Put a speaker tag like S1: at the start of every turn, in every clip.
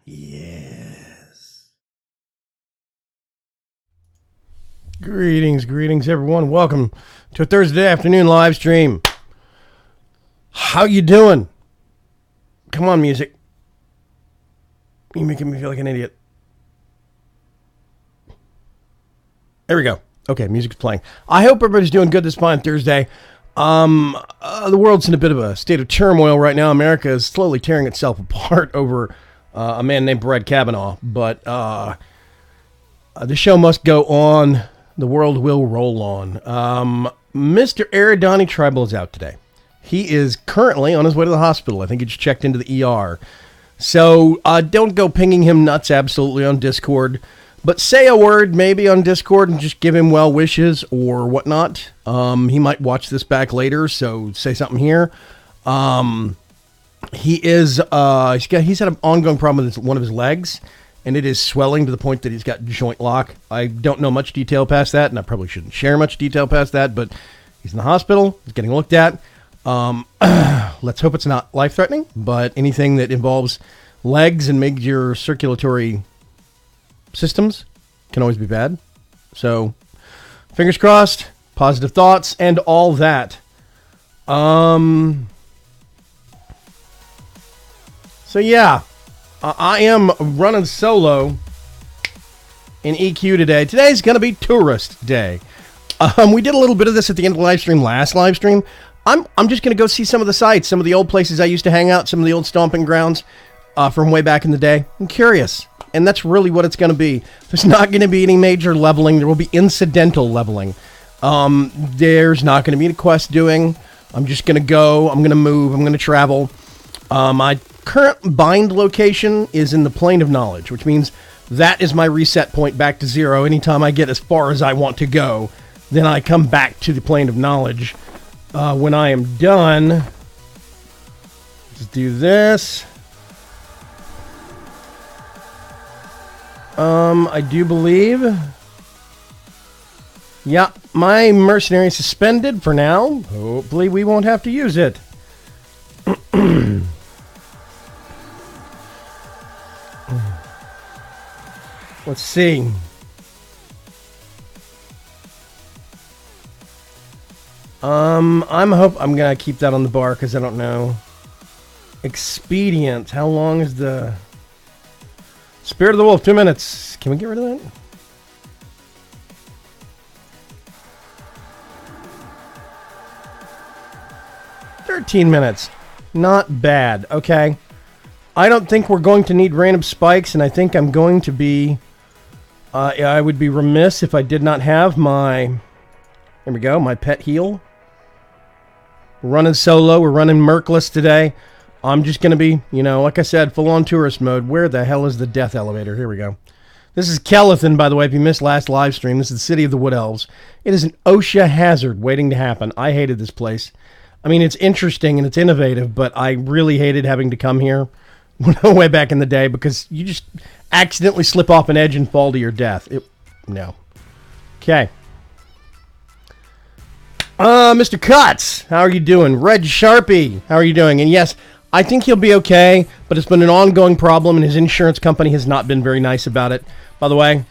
S1: Yes. Greetings, everyone. Welcome to a Thursday afternoon live stream. How you doing? Come on, music. You're making me feel like an idiot. There we go. Okay, music's playing. I hope everybody's doing good this fine Thursday. The world's in a bit of a state of turmoil right now. America is slowly tearing itself apart over a man named Brett Kavanaugh. But the show must go on. The world will roll on. Mr. Eridani Tribal is out today. He is currently on his way to the hospital. I think he just checked into the ER. So don't go pinging him nuts absolutely on Discord. But say a word maybe on Discord and just give him well wishes or whatnot. He might watch this back later, so say something here. He's had an ongoing problem with one of his legs, and it is swelling to the point that he's got joint lock. I don't know much detail past that, and I probably shouldn't share much detail past that, but he's in the hospital. He's getting looked at. Let's hope it's not life-threatening, but anything that involves legs and major circulatory systems can always be bad. So, fingers crossed, positive thoughts, and all that. So yeah, I am running solo in EQ today. Today's going to be Tourist Day. We did a little bit of this at the end of the last live stream. I'm just going to go see some of the sites, some of the old places I used to hang out, some of the old stomping grounds from way back in the day. I'm curious. And that's really what it's going to be. There's not going to be any major leveling. There will be incidental leveling. There's not going to be any quest doing. I'm just going to go. I'm going to move. I'm going to travel. My current bind location is in the Plane of Knowledge, which means that is my reset point back to zero. Anytime I get as far as I want to go, then I come back to the Plane of Knowledge. When I am done, let's do this. I do believe. Yeah, my mercenary is suspended for now. Hopefully we won't have to use it. Let's see. I'm gonna keep that on the bar because I don't know. Expedient. How long is the Spirit of the Wolf? 2 minutes. Can we get rid of that? $13 Not bad. Okay. I don't think we're going to need random spikes, and I think I'm going to be... I would be remiss if I did not have my... There we go, my pet heal. We're running solo. We're running Merkless today. I'm just going to be, like I said, full-on tourist mode. Where the hell is the death elevator? Here we go. This is Kellethan, by the way, if you missed last live stream. This is the city of the Wood Elves. It is an OSHA hazard waiting to happen. I hated this place. I mean, it's interesting and it's innovative, but I really hated having to come here way back in the day because you just accidentally slip off an edge and fall to your death. No. Okay. Mr. Cuts, how are you doing? Red Sharpie, how are you doing? And yes, I think he'll be okay, but it's been an ongoing problem, and his insurance company has not been very nice about it. By the way,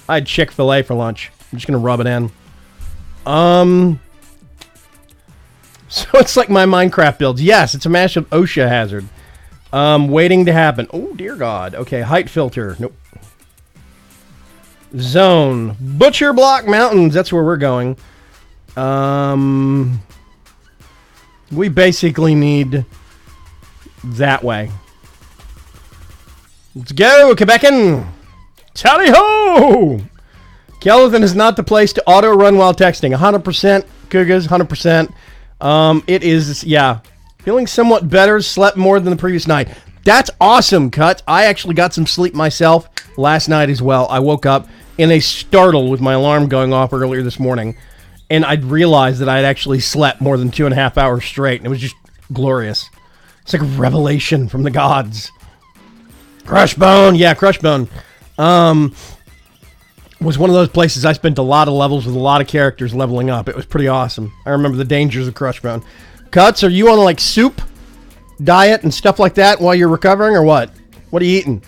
S1: I had Chick-fil-A for lunch. I'm just going to rub it in. So it's like my Minecraft builds. Yes, it's a massive OSHA hazard. Waiting to happen. Oh, dear God. Okay, height filter. Nope. Zone. Butcher Block Mountains. That's where we're going. We basically need that way. Let's go, Quebecan! Tally-ho! Kellethan is not the place to auto-run while texting. 100%, Cougas, 100%. It is, yeah. Feeling somewhat better, slept more than the previous night. That's awesome, Cut. I actually got some sleep myself last night as well. I woke up in a startle with my alarm going off earlier this morning. And I'd realized that I'd actually slept more than 2.5 hours straight. And it was just glorious. It's like a revelation from the gods. Crushbone. Yeah, Crushbone. Was one of those places I spent a lot of levels with a lot of characters leveling up. It was pretty awesome. I remember the dangers of Crushbone. Cuts, are you on like soup? diet and stuff like that while you're recovering, or what? What are you eating?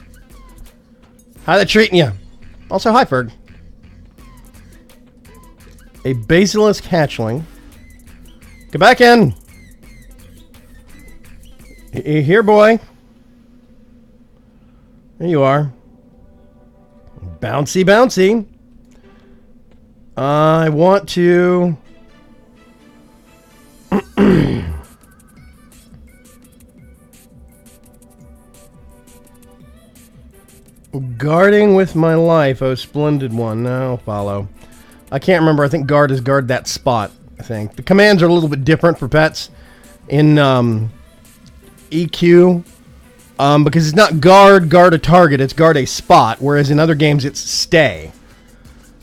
S1: How they treating you? Also, hi, Ferg. A basilisk hatchling. Get back in. Here, boy. There you are. Bouncy, bouncy. I want to... Guarding with my life. Oh, splendid one. No, follow. I can't remember. I think guard is guard that spot, I think. The commands are a little bit different for pets in EQ. Because it's not guard a target. It's guard a spot. Whereas in other games, it's stay.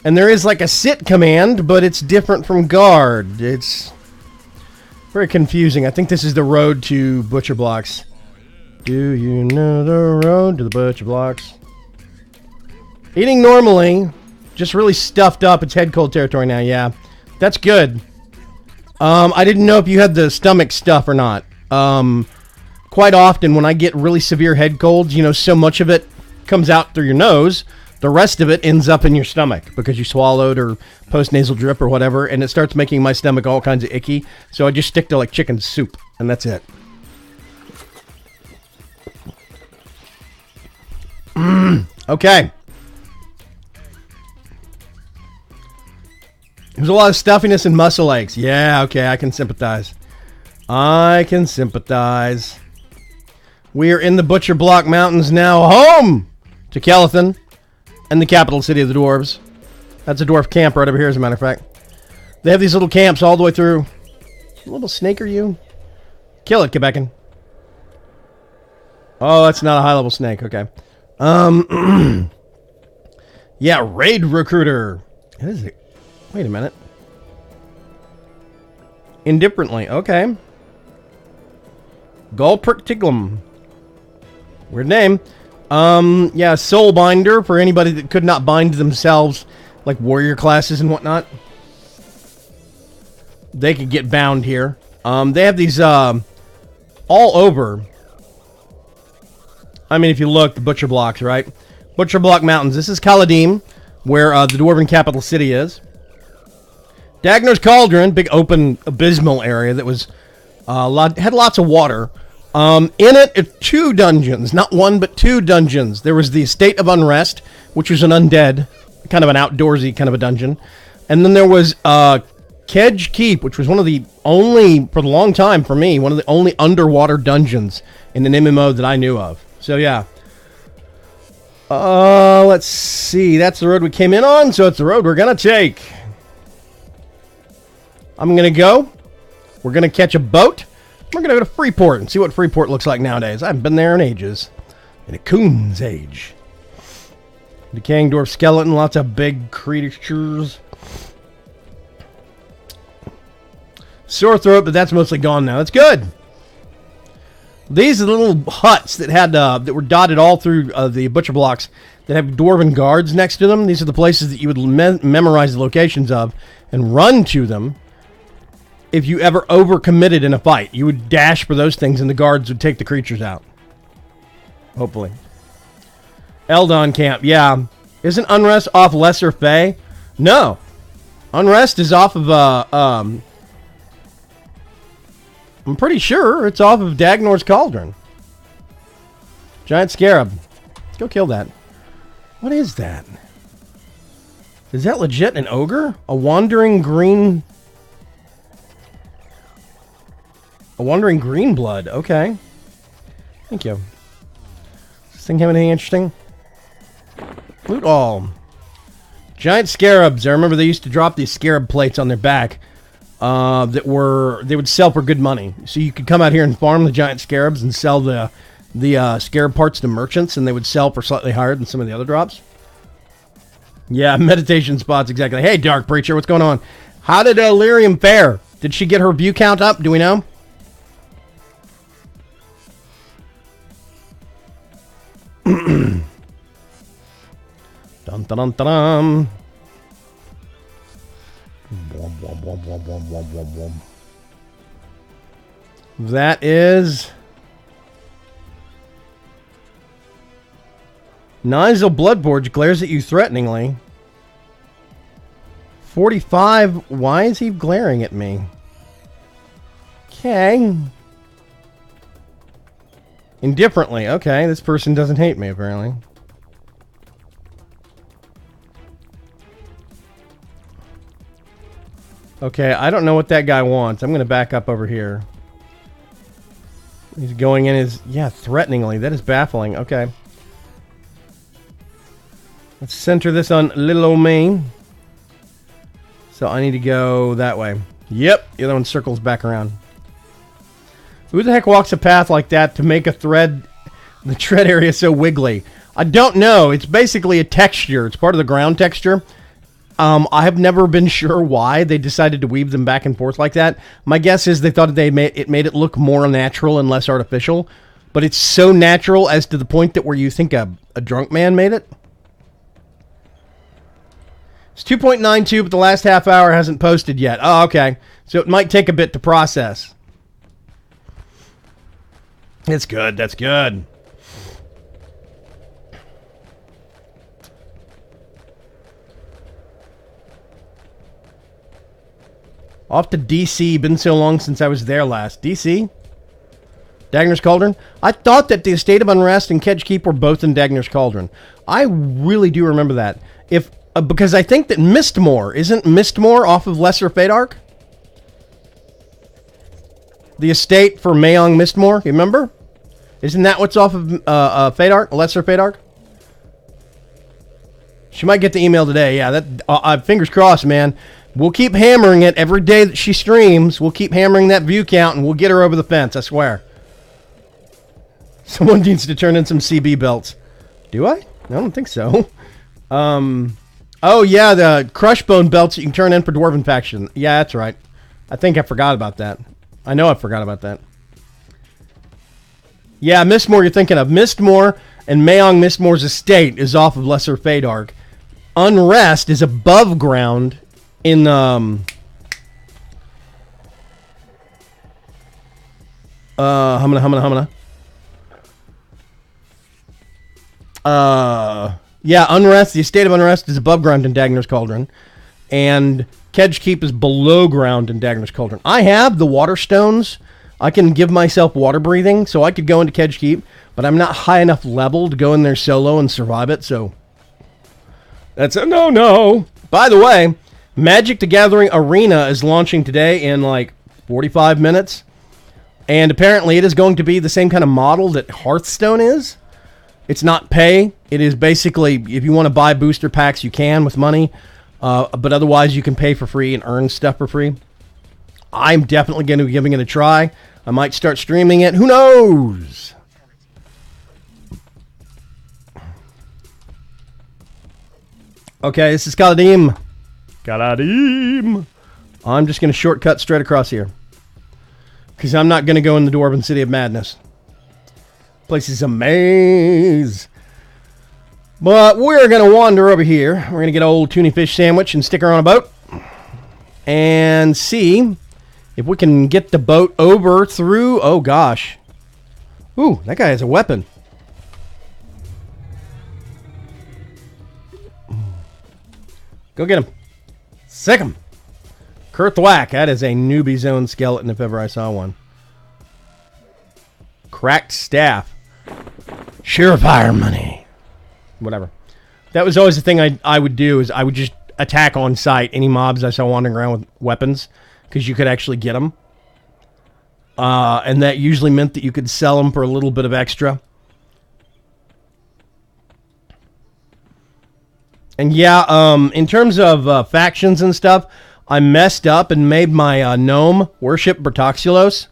S1: And there is like a sit command, but it's different from guard. It's very confusing. I think this is the road to Butcher Blocks. Do you know the road to the Butcher Blocks? Eating normally, just really stuffed up. It's head cold territory now, yeah. That's good. I didn't know if you had the stomach stuff or not. Quite often when I get really severe head colds, you know, so much of it comes out through your nose. The rest of it ends up in your stomach because you swallowed or post-nasal drip or whatever, and it starts making my stomach all kinds of icky. So I just stick to like chicken soup, and that's it. Okay. There's a lot of stuffiness and muscle aches. Yeah, okay, I can sympathize. I can sympathize. We are in the Butcher Block Mountains now, home to Kelethan and the capital city of the dwarves. That's a dwarf camp right over here, as a matter of fact. They have these little camps all the way through. A little snake, are you? Kill it, Quebecan. Oh, that's not a high-level snake. Okay. Yeah, raid recruiter. What is it? Wait a minute. Indifferently. Okay. Gulpertiglum. Weird name. Yeah, soul binder for anybody that could not bind themselves, like warrior classes and whatnot. They could get bound here. They have these all over. I mean, if you look, the Butcher Blocks, right? Butcher Block Mountains. This is Kaladim, where the dwarven capital city is. Dagnar's Cauldron, big open abysmal area that was had lots of water. In it, 2 dungeons, not 1 but 2 dungeons. There was the Estate of Unrest, which was an undead, kind of an outdoorsy kind of a dungeon, and then there was Kedge Keep, which was one of the only, for a long time for me, one of the only underwater dungeons in an MMO that I knew of. So yeah. Let's see. That's the road we came in on, so it's the road we're gonna take. I'm gonna go. We're gonna catch a boat. We're gonna go to Freeport and see what Freeport looks like nowadays. I haven't been there in ages. In a coon's age. Decaying dwarf skeleton, lots of big creatures. Sore throat, but that's mostly gone now. That's good. These are the little huts that had that were dotted all through the Butcher Blocks that have dwarven guards next to them. These are the places that you would memorize the locations of and run to them. If you ever overcommitted in a fight, you would dash for those things and the guards would take the creatures out. Hopefully. Eldon Camp, yeah. Isn't Unrest off Lesser Fey? No. Unrest is off of, I'm pretty sure it's off of Dagnar's Cauldron. Giant Scarab. Let's go kill that. What is that? Is that legit an ogre? A wandering green... A wandering green blood. Okay. Thank you. Does this thing have anything interesting? Loot all. Giant scarabs. I remember they used to drop these scarab plates on their back they would sell for good money. So you could come out here and farm the giant scarabs and sell the scarab parts to merchants, and they would sell for slightly higher than some of the other drops. Yeah, meditation spots, exactly. Hey, Dark Preacher, what's going on? How did Lyrium fare? Did she get her view count up? Do we know? Dun dun dun dun. That is Nigel Bloodborge glares at you threateningly. 45. Why is he glaring at me? Okay. Indifferently. Okay, this person doesn't hate me, apparently. Okay, I don't know what that guy wants. I'm going to back up over here. He's going in his... Yeah, threateningly. That is baffling. Okay. Let's center this on little old me. So I need to go that way. Yep, the other one circles back around. Who the heck walks a path like that to make a thread, the tread area so wiggly? I don't know. It's basically a texture. It's part of the ground texture. I have never been sure why they decided to weave them back and forth like that. My guess is they thought it made it look more natural and less artificial. But it's so natural as to the point that where you think a drunk man made it. It's 2.92, but the last half hour hasn't posted yet. Oh, okay. So it might take a bit to process. It's good. That's good. Off to DC. Been so long since I was there last. DC? Dagner's Cauldron? I thought that the Estate of Unrest and Kedge Keep were both in Dagner's Cauldron. I really do remember that. Because I think that Mistmore, isn't Mistmore off of Lesser Fadark? The estate for Mayong Mistmore, you remember? Isn't that what's off of Fadark, Lesser Fadark? She might get the email today. Yeah, that fingers crossed, man. We'll keep hammering it every day that she streams. We'll keep hammering that view count, and we'll get her over the fence, I swear. Someone needs to turn in some CB belts. Do I? I don't think so. Oh, yeah, the Crushbone belts you can turn in for Dwarven Faction. Yeah, that's right. I think I forgot about that. I know I forgot about that. Yeah, Mistmore you're thinking of. Mistmore and Mayong Mistmore's estate is off of Lesser Fadark. Unrest is above ground in Humana. Yeah, Unrest, the Estate of Unrest is above ground in Dagner's Cauldron. And Kedge Keep is below ground in Dagner's Cauldron. I have the water stones. I can give myself water breathing, so I could go into Kedge Keep, but I'm not high enough level to go in there solo and survive it, so that's a no-no. By the way, Magic the Gathering Arena is launching today in like 45 minutes. And apparently it is going to be the same kind of model that Hearthstone is. It's not pay. It is basically, if you want to buy booster packs, you can with money. But otherwise, you can pay for free and earn stuff for free. I'm definitely going to be giving it a try. I might start streaming it. Who knows? Okay, this is Kaladim. Kaladim. I'm just going to shortcut straight across here. Because I'm not going to go in the Dwarven City of Madness. Place is a maze. But we're going to wander over here. We're going to get an old tuna fish sandwich and stick her on a boat. And see if we can get the boat over through... Oh, gosh. Ooh, that guy has a weapon. Go get him. Sick him. Kurthwack. That is a newbie zone skeleton if ever I saw one. Cracked staff. Surefire money. Whatever. That was always the thing I would do, is I would just attack on sight any mobs I saw wandering around with weapons, because you could actually get them. And that usually meant that you could sell them for a little bit of extra. And yeah, in terms of factions and stuff, I messed up and made my gnome worship Bertoxulos.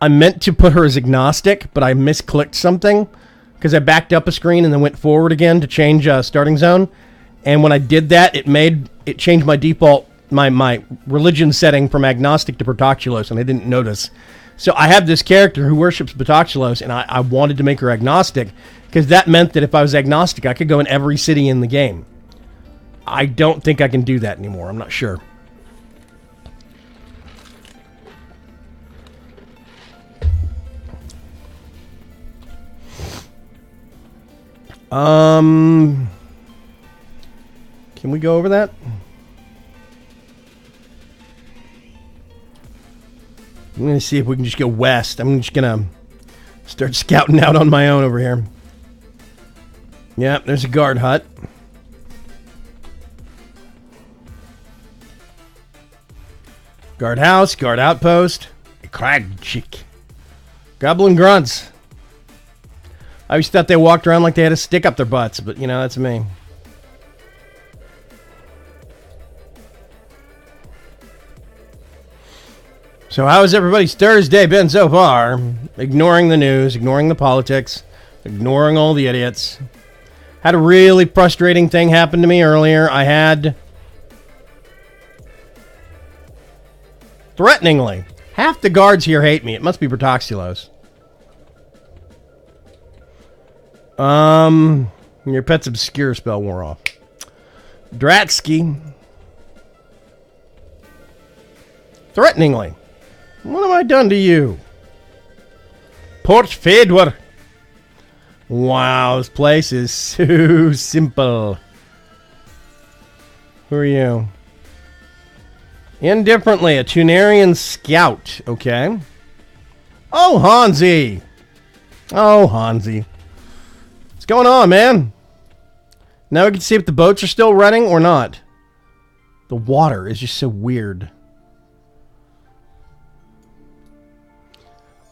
S1: I meant to put her as agnostic, but I misclicked something because I backed up a screen and then went forward again to change starting zone. And when I did that, it changed my default, my religion setting from agnostic to Bertoxulos, and I didn't notice. So I have this character who worships Bertoxulos, and I wanted to make her agnostic because that meant that if I was agnostic, I could go in every city in the game. I don't think I can do that anymore. I'm not sure. Can we go over that? I'm going to see if we can just go west. I'm just going to start scouting out on my own over here. Yep, there's a guard hut. Guard house, guard outpost. A crag chick. Goblin grunts. I always thought they walked around like they had a stick up their butts, but you know, that's me. So how has everybody's Thursday been so far? Ignoring the news, ignoring the politics, ignoring all the idiots. Had a really frustrating thing happen to me earlier. I had... Threateningly. Half the guards here hate me. It must be Bertoxulos. Your pet's obscure spell wore off. Dratsky. Threateningly. What have I done to you? Port Fedwar. Wow, this place is so simple. Who are you? Indifferently, a Tunarian scout. Okay. Oh, Hansi. Oh, Hansi. What's going on, man? Now we can see if the boats are still running or not. The water is just so weird.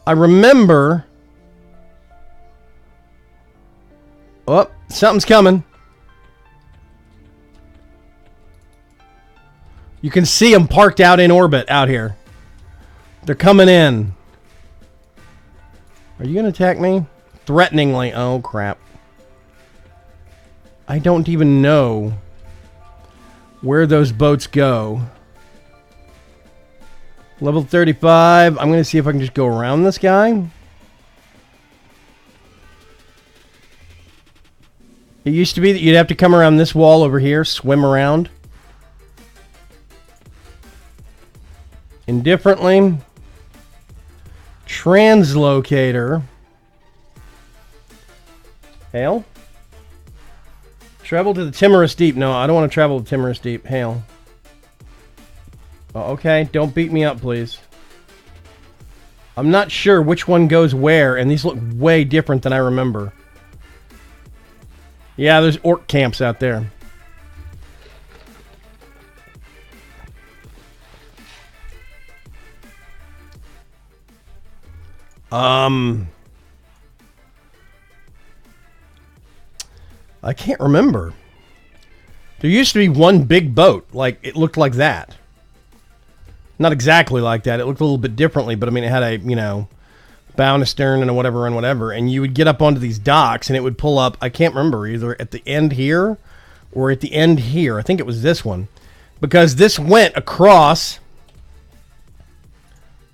S1: I remember... Oh, something's coming. You can see them parked out in orbit out here. They're coming in. Are you going to attack me? Threateningly. Oh, crap. I don't even know where those boats go. Level 35. I'm going to see if I can just go around this guy. It used to be that you'd have to come around this wall over here, swim around. Indifferently. Translocator. Hail. Travel to the Timorous Deep. No, I don't want to travel to Timorous Deep. Hail. Oh, okay, don't beat me up, please. I'm not sure which one goes where, and these look way different than I remember. Yeah, there's orc camps out there. I can't remember. There used to be one big boat, like it looked like that. Not exactly like that. It looked a little bit differently, but I mean, it had a, you know, bow and a stern and a whatever and whatever. And you would get up onto these docks and it would pull up, I can't remember, either at the end here or at the end here. I think it was this one. Because this went across.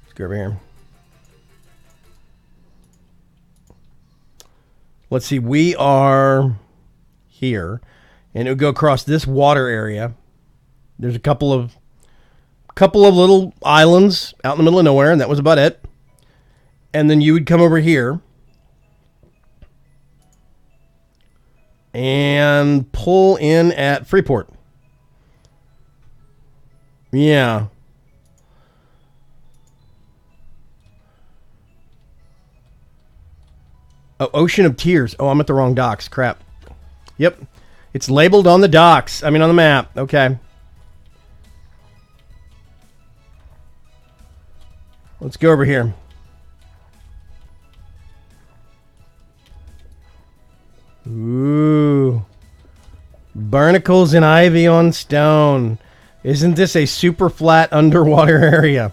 S1: Let's go over here. Let's see, we are here. And it would go across this water area. There's a couple of little islands out in the middle of nowhere, and that was about it. And then you would come over here and pull in at Freeport. Yeah. Oh, Ocean of Tears. Oh, I'm at the wrong docks. Crap. Yep. It's labeled on the docks. I mean, on the map. Okay. Let's go over here. Ooh. Barnacles and ivy on stone. Isn't this a super flat underwater area?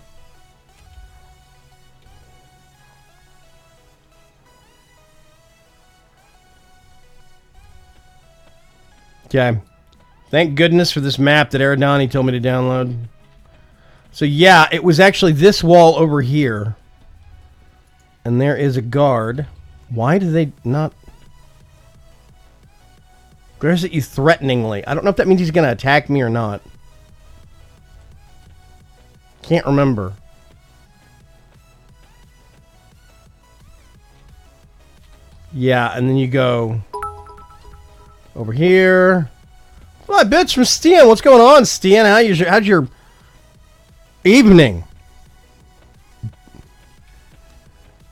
S1: Okay. Thank goodness for this map that Eridani told me to download. So yeah, it was actually this wall over here. And there is a guard. Why do they not... Glares at you threateningly. I don't know if that means he's going to attack me or not. Can't remember. Yeah, and then you go Over here. 5 bits from Stian. What's going on, Stian? How's your evening?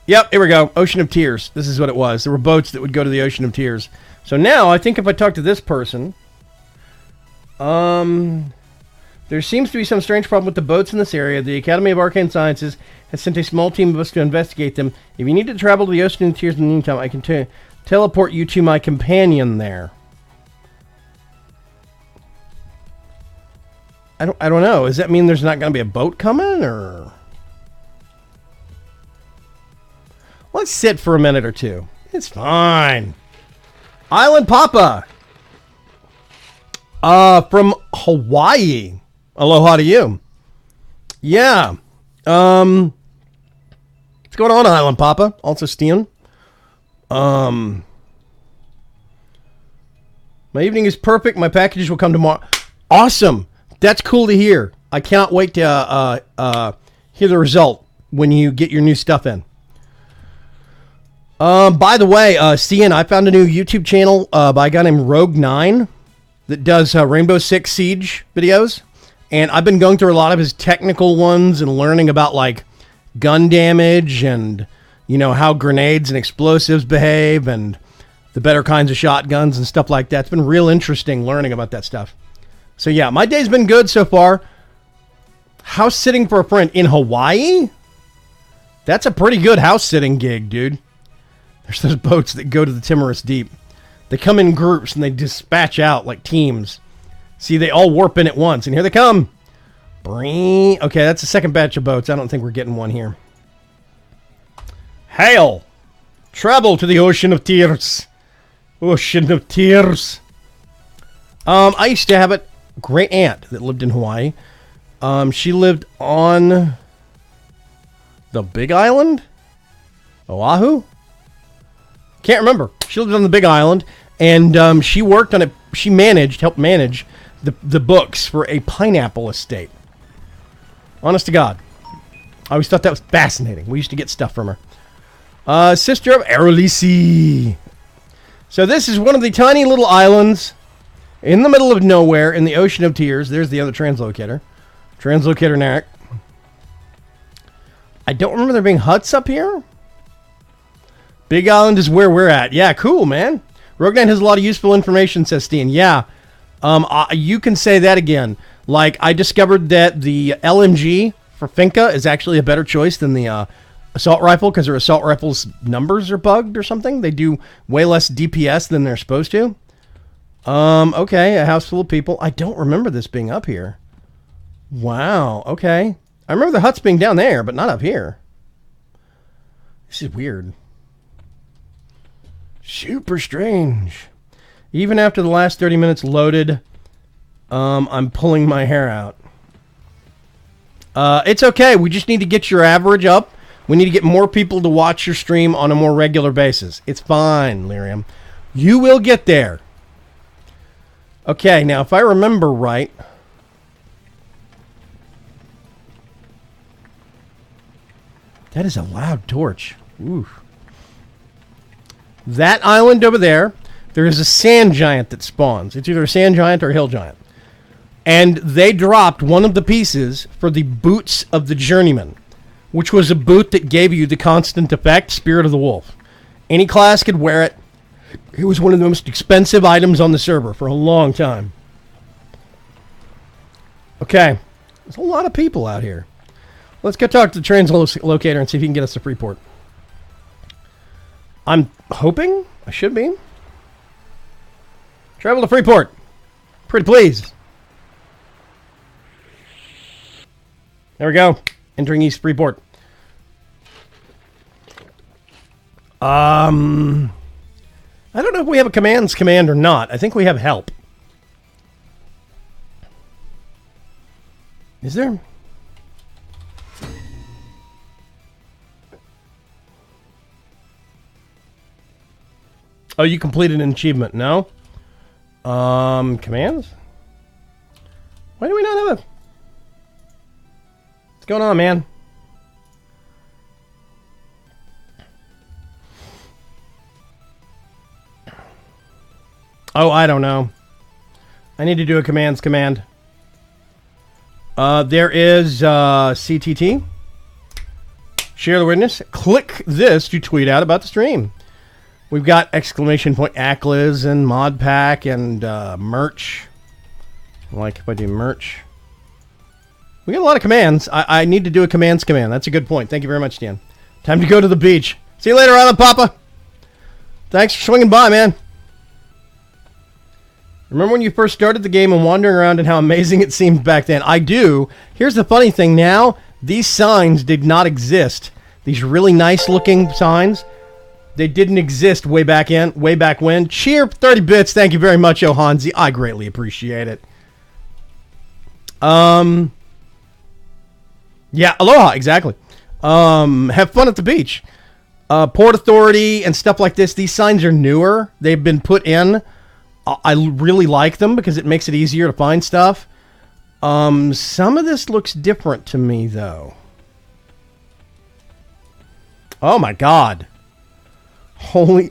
S1: Yep, here we go. Ocean of Tears. This is what it was. There were boats that would go to the Ocean of Tears. So now, I think if I talk to this person... There seems to be some strange problem with the boats in this area. The Academy of Arcane Sciences has sent a small team of us to investigate them. If you need to travel to the Ocean of Tears in the meantime, I can teleport you to my companion there. I don't know. Does that mean there's not going to be a boat coming, or... Let's sit for a minute or two. It's fine. Island Papa. From Hawaii. Aloha to you. Yeah. What's going on, Island Papa? Also Steam. My evening is perfect. My packages will come tomorrow. Awesome. That's cool to hear. I cannot wait to hear the result when you get your new stuff in. By the way, Cian, I found a new YouTube channel by a guy named Rogue9 that does Rainbow Six Siege videos. And I've been going through a lot of his technical ones and learning about, like, gun damage and, you know, how grenades and explosives behave and the better kinds of shotguns and stuff like that. It's been real interesting learning about that stuff. So, yeah, my day's been good so far. House sitting for a friend in Hawaii? That's a pretty good house sitting gig, dude. There's those boats that go to the Timorous Deep. They come in groups and they dispatch out like teams. See, they all warp in at once, and here they come. Okay, that's the second batch of boats. I don't think we're getting one here. Hail! Travel to the Ocean of Tears. Ocean of Tears. I used to have a great aunt that lived in Hawaii. She lived on the Big Island? Oahu? Can't remember. She lived on the Big Island, and she worked on it. She helped manage the books for a pineapple estate. Honest to God. I always thought that was fascinating. We used to get stuff from her. Sister of Aralisi. So this is one of the tiny little islands in the middle of nowhere in the Ocean of Tears. There's the other translocator. Translocator Narek. I don't remember there being huts up here. Big Island is where we're at. Yeah, cool, man. Rogue9 has a lot of useful information, says Steen. Yeah. You can say that again. Like, I discovered that the LMG for Finka is actually a better choice than the assault rifle because their assault rifle's numbers are bugged or something. They do way less DPS than they're supposed to. Okay, a house full of people. I don't remember this being up here. Wow, okay. I remember the huts being down there, but not up here. This is weird. Super strange. Even after the last 30 minutes loaded, I'm pulling my hair out. It's okay. We just need to get your average up. We need to get more people to watch your stream on a more regular basis. It's fine, Lyrium. You will get there. Okay, now if I remember right... That is a loud torch. Oof. That island over there, there is a sand giant that spawns. It's either a sand giant or a hill giant. And they dropped one of the pieces for the Boots of the Journeyman, which was a boot that gave you the constant effect, Spirit of the Wolf. Any class could wear it. It was one of the most expensive items on the server for a long time. Okay. There's a lot of people out here. Let's go talk to the translocator and see if he can get us to Freeport. I'm hoping I should be. Travel to Freeport. Pretty please. There we go. Entering East Freeport. I don't know if we have a commands command or not. I think we have help. Is there? Oh, you completed an achievement. No? Commands? Why do we not have a... What's going on, man? Oh, I don't know. I need to do a commands command. There is CTT. Share the witness. Click this to tweet out about the stream. We've got exclamation point ACLIS and mod pack and merch. Like if I do merch. We got a lot of commands. I need to do a commands command. That's a good point. Thank you very much, Dan. Time to go to the beach. See you later, Island Papa. Thanks for swinging by, man. Remember when you first started the game and wandering around and how amazing it seemed back then? I do. Here's the funny thing now. These signs did not exist. These really nice looking signs, they didn't exist way back when. Cheer 30 bits. Thank you very much, Ohanzi. I greatly appreciate it. Yeah, aloha, exactly. Have fun at the beach. Port Authority and stuff like this, these signs are newer. They've been put in. I really like them because it makes it easier to find stuff. Some of this looks different to me, though. Oh, my God. Holy...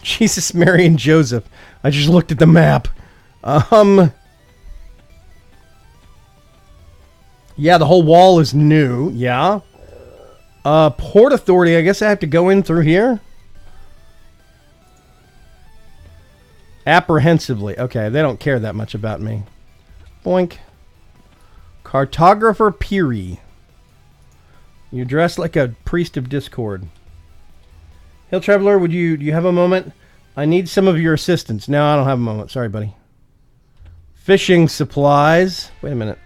S1: Jesus, Mary, and Joseph. I just looked at the map. Yeah, the whole wall is new. Yeah. Port Authority, I guess I have to go in through here. Apprehensively. Okay, they don't care that much about me. Boink. Cartographer Peary. You dress like a priest of discord. Hill Traveler, do you have a moment? I need some of your assistance. No, I don't have a moment. Sorry, buddy. Fishing supplies. Wait a minute.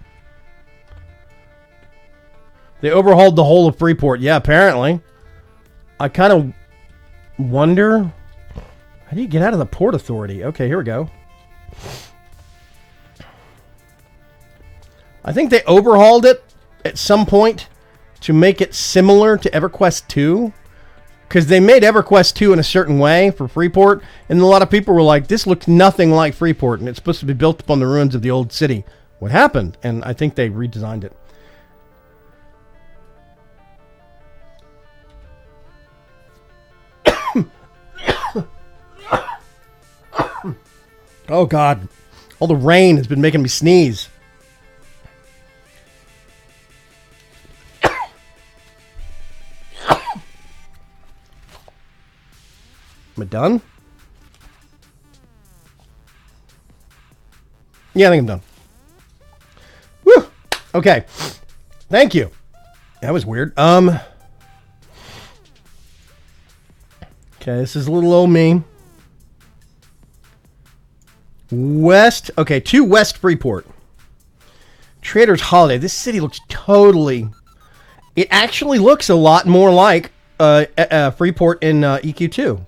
S1: They overhauled the whole of Freeport. Yeah, apparently. I kind of wonder... How do you get out of the Port Authority? Okay, here we go. I think they overhauled it at some point to make it similar to EverQuest 2. Because they made EverQuest 2 in a certain way for Freeport. And a lot of people were like, this looks nothing like Freeport. And it's supposed to be built upon the ruins of the old city. What happened? And I think they redesigned it. Oh, God. All the rain has been making me sneeze. Am I done? Yeah, I think I'm done. Woo! Okay. Thank you. That was weird. Okay, this is a little old me. West, okay, to West Freeport. Trader's Holiday. This city looks totally... It actually looks a lot more like Freeport in EQ2.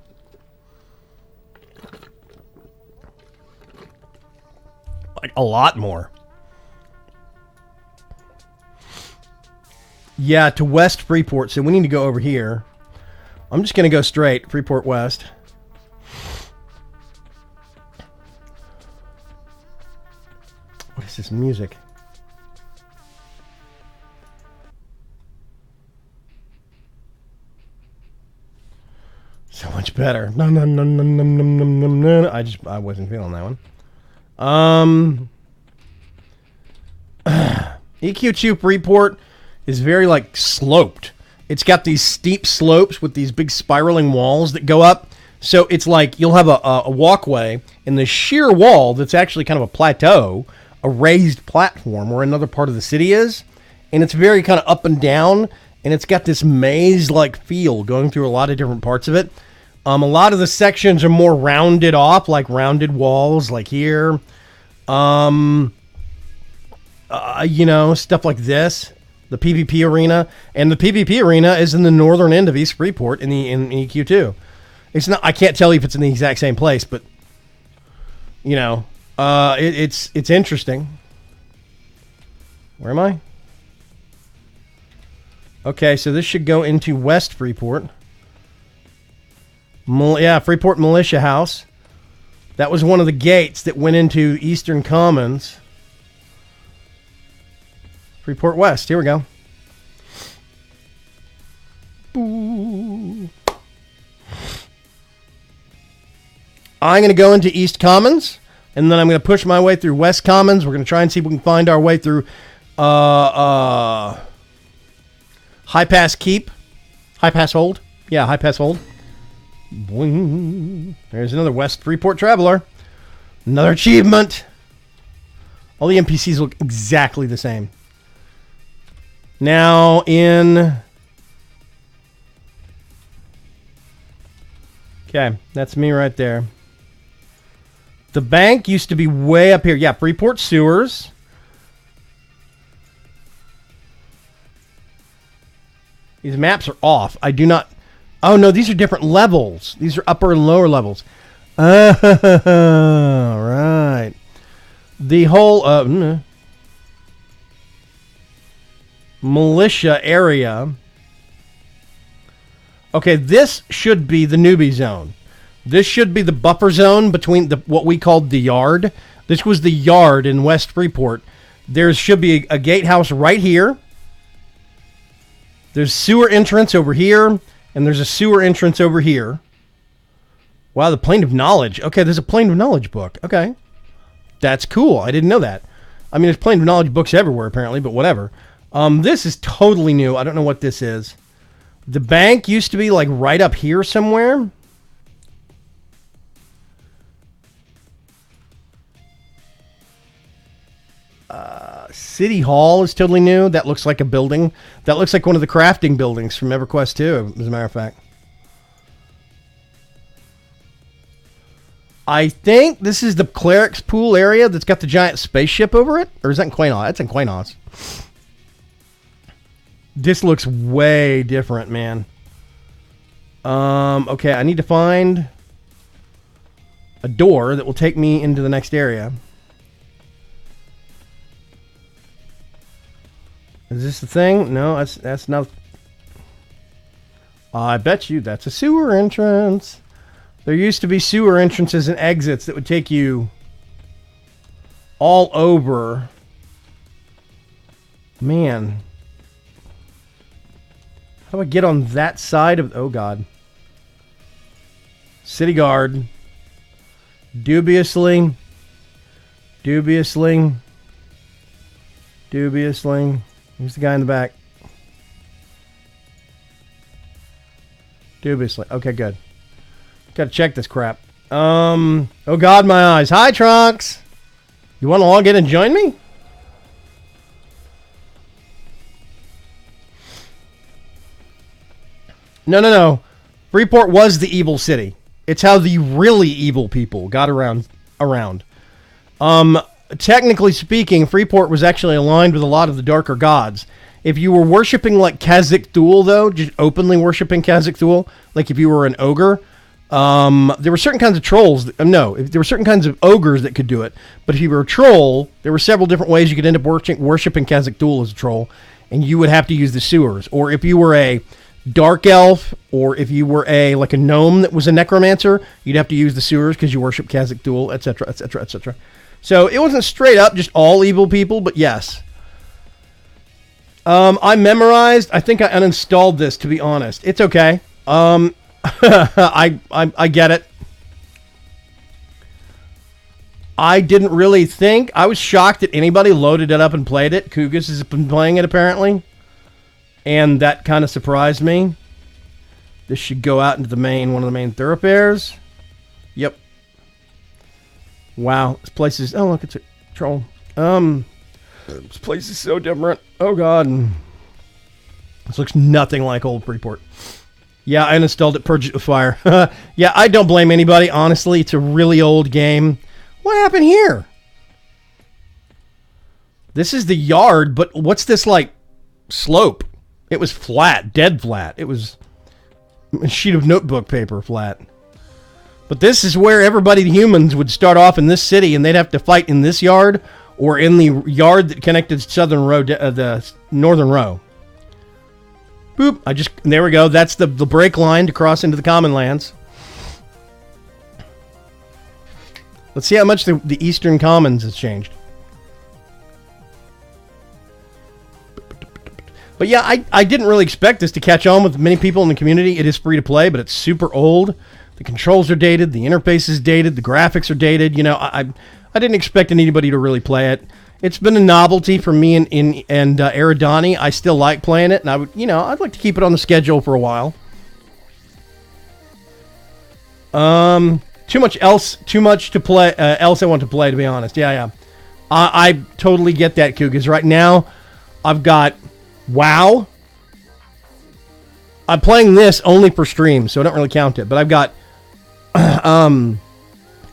S1: Like, a lot more. Yeah, to West Freeport. So we need to go over here. I'm just going to go straight. Freeport West. What is this music? So much better. No. I wasn't feeling that one. EQ2 Freeport is very like sloped. It's got these steep slopes with these big spiraling walls that go up. So it's like you'll have a walkway and the sheer wall that's actually kind of a plateau, a raised platform where another part of the city is. And it's very kind of up and down. And it's got this maze-like feel going through a lot of different parts of it. A lot of the sections are more rounded off, like rounded walls, like here. You know, stuff like this. The PvP arena. And the PvP arena is in the northern end of East Freeport in EQ2. It's not, I can't tell you if it's in the exact same place, but, you know, it's interesting. Where am I? Okay, so this should go into West Freeport. Yeah, Freeport Militia House. That was one of the gates that went into Eastern Commons. Freeport West, here we go. Boo. I'm going to go into East Commons, and then I'm going to push my way through West Commons. We're going to try and see if we can find our way through High Pass Keep. High Pass Hold. Yeah, High Pass Hold. Boing. There's another West Freeport Traveler. Another achievement. All the NPCs look exactly the same. Now in... Okay, that's me right there. The bank used to be way up here. Yeah, Freeport Sewers. These maps are off. I do not... Oh, no, these are different levels. These are upper and lower levels. Oh, right. The whole militia area. Okay, this should be the newbie zone. This should be the buffer zone between what we called the yard. This was the yard in West Freeport. There should be a gatehouse right here. There's sewer entrance over here, and there's a sewer entrance over here. Wow, the Plane of Knowledge. Okay, there's a Plane of Knowledge book. Okay. That's cool. I didn't know that. I mean, there's Plane of Knowledge books everywhere, apparently, but whatever. This is totally new. I don't know what this is. The bank used to be, like, right up here somewhere. City Hall is totally new. That looks like a building. That looks like one of the crafting buildings from EverQuest 2, as a matter of fact. I think this is the Cleric's Pool area that's got the giant spaceship over it. Or is that in Quainoz? That's in Quainoz. This looks way different, man. Okay, I need to find a door that will take me into the next area. Is this the thing? No, that's not. I bet you that's a sewer entrance. There used to be sewer entrances and exits that would take you all over. Man. How do I get on that side of... Oh, God. City Guard. Dubiously. Dubiously. Dubiously. Here's the guy in the back. Dubiously. Okay, good. Gotta check this crap. Oh God, my eyes. Hi, Trunks. You want to log in and join me? No. Freeport was the evil city. It's how the really evil people got around. Technically speaking, Freeport was actually aligned with a lot of the darker gods. If you were worshipping like Khazak Thul, though, just openly worshipping Khazak Thul, like if you were an ogre, there were certain kinds of trolls. There were certain kinds of ogres that could do it. But if you were a troll, there were several different ways you could end up worshipping Khazak Thul as a troll, and you would have to use the sewers. Or if you were a dark elf, or if you were a gnome that was a necromancer, you'd have to use the sewers because you worship Khazak Thul, etc., etc., etc. So it wasn't straight up just all evil people, but yes. I memorized. I think I uninstalled this, to be honest. It's okay. I get it. I didn't really think. I was shocked that anybody loaded it up and played it. Kugas has been playing it, apparently. And that kind of surprised me. This should go out into one of the main thoroughfares. Yep. Wow. This place is... Oh, look, it's a troll. This place is so different. Oh, God. This looks nothing like old Freeport. Yeah, I uninstalled it, purged it with fire. Yeah, I don't blame anybody. Honestly, it's a really old game. What happened here? This is the yard, but what's this, slope? It was flat, dead flat. It was a sheet of notebook paper flat. But this is where everybody, the humans, would start off in this city, and they'd have to fight in this yard or in the yard that connected Southern Row, the Northern Row. Boop. There we go. That's the break line to cross into the common lands. Let's see how much the Eastern Commons has changed. But yeah, I didn't really expect this to catch on with many people in the community. It is free to play, but it's super old. The controls are dated. The interface is dated. The graphics are dated. You know, I didn't expect anybody to really play it. It's been a novelty for me and Eridani. I still like playing it, and I'd like to keep it on the schedule for a while. Too much to play. Else I want to play, to be honest. Yeah. I totally get that, Cougars. Right now, I've got WoW. I'm playing this only for stream, so I don't really count it. But I've got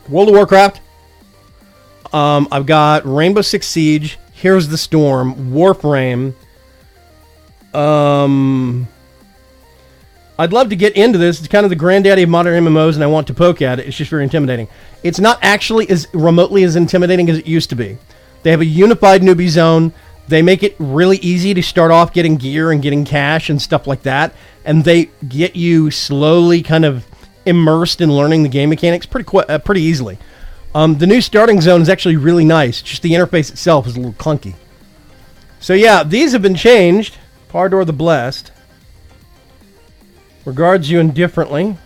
S1: World of Warcraft. I've got Rainbow Six Siege, Here's the Storm, Warframe. I'd love to get into this. It's kind of the granddaddy of modern MMOs, and I want to poke at it. It's just very intimidating. It's not actually as remotely as intimidating as it used to be. They have a unified newbie zone. They make it really easy to start off getting gear and getting cash and stuff like that. And they get you slowly kind of immersed in learning the game mechanics pretty easily. The new starting zone is actually really nice. Just the interface itself is a little clunky. So yeah, these have been changed. Pardor the Blessed regards you indifferently,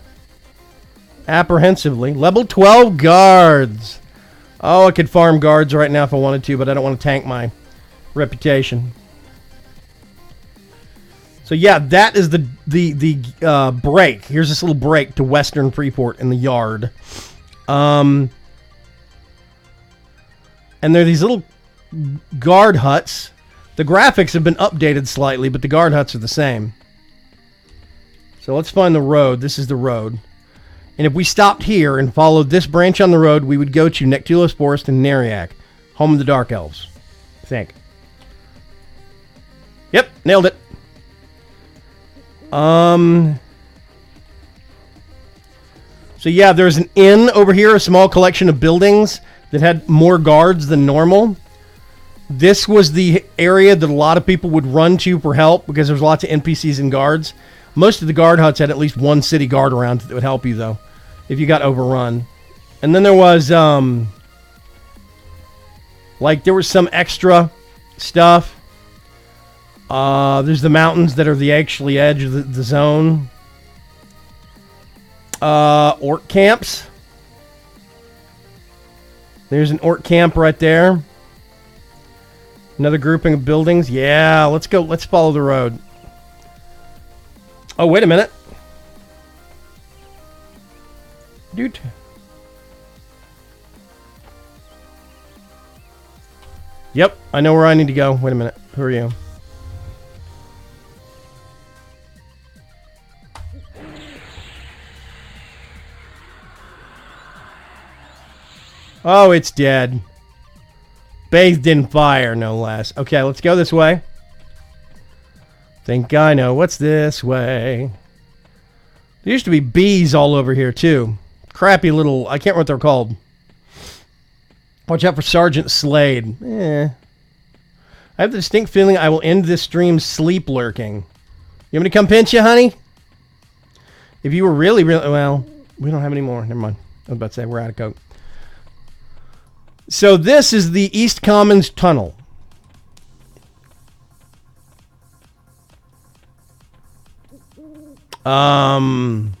S1: apprehensively. Level 12 guards. Oh, I could farm guards right now if I wanted to, but I don't want to tank my reputation. So yeah, that is the break. Here's this little break to Western Freeport in the yard. And there are these little guard huts. The graphics have been updated slightly, but the guard huts are the same. So let's find the road. This is the road. And if we stopped here and followed this branch on the road, we would go to Nectulos Forest and Neriak, home of the Dark Elves. I think. Yep, nailed it. So yeah, there's an inn over here, a small collection of buildings that had more guards than normal. This was the area that a lot of people would run to for help because there's lots of NPCs and guards. Most of the guard huts had at least one city guard around that would help you, though, if you got overrun. And then there was, there was some extra stuff. There's the mountains that are the actually edge of the zone. Orc camps. There's an orc camp right there. Another grouping of buildings. Yeah, let's go. Let's follow the road. Oh, wait a minute. Dude. Yep, I know where I need to go. Wait a minute. Who are you? Oh, it's dead. Bathed in fire, no less. Okay, let's go this way. Think I know what's this way. There used to be bees all over here, too. Crappy little... I can't remember what they're called. Watch out for Sergeant Slade. I have the distinct feeling I will end this stream sleep lurking. You want me to come pinch you, honey? If you were really... Well, we don't have any more. Never mind. I was about to say, we're out of coke. So this is the East Commons Tunnel. Hang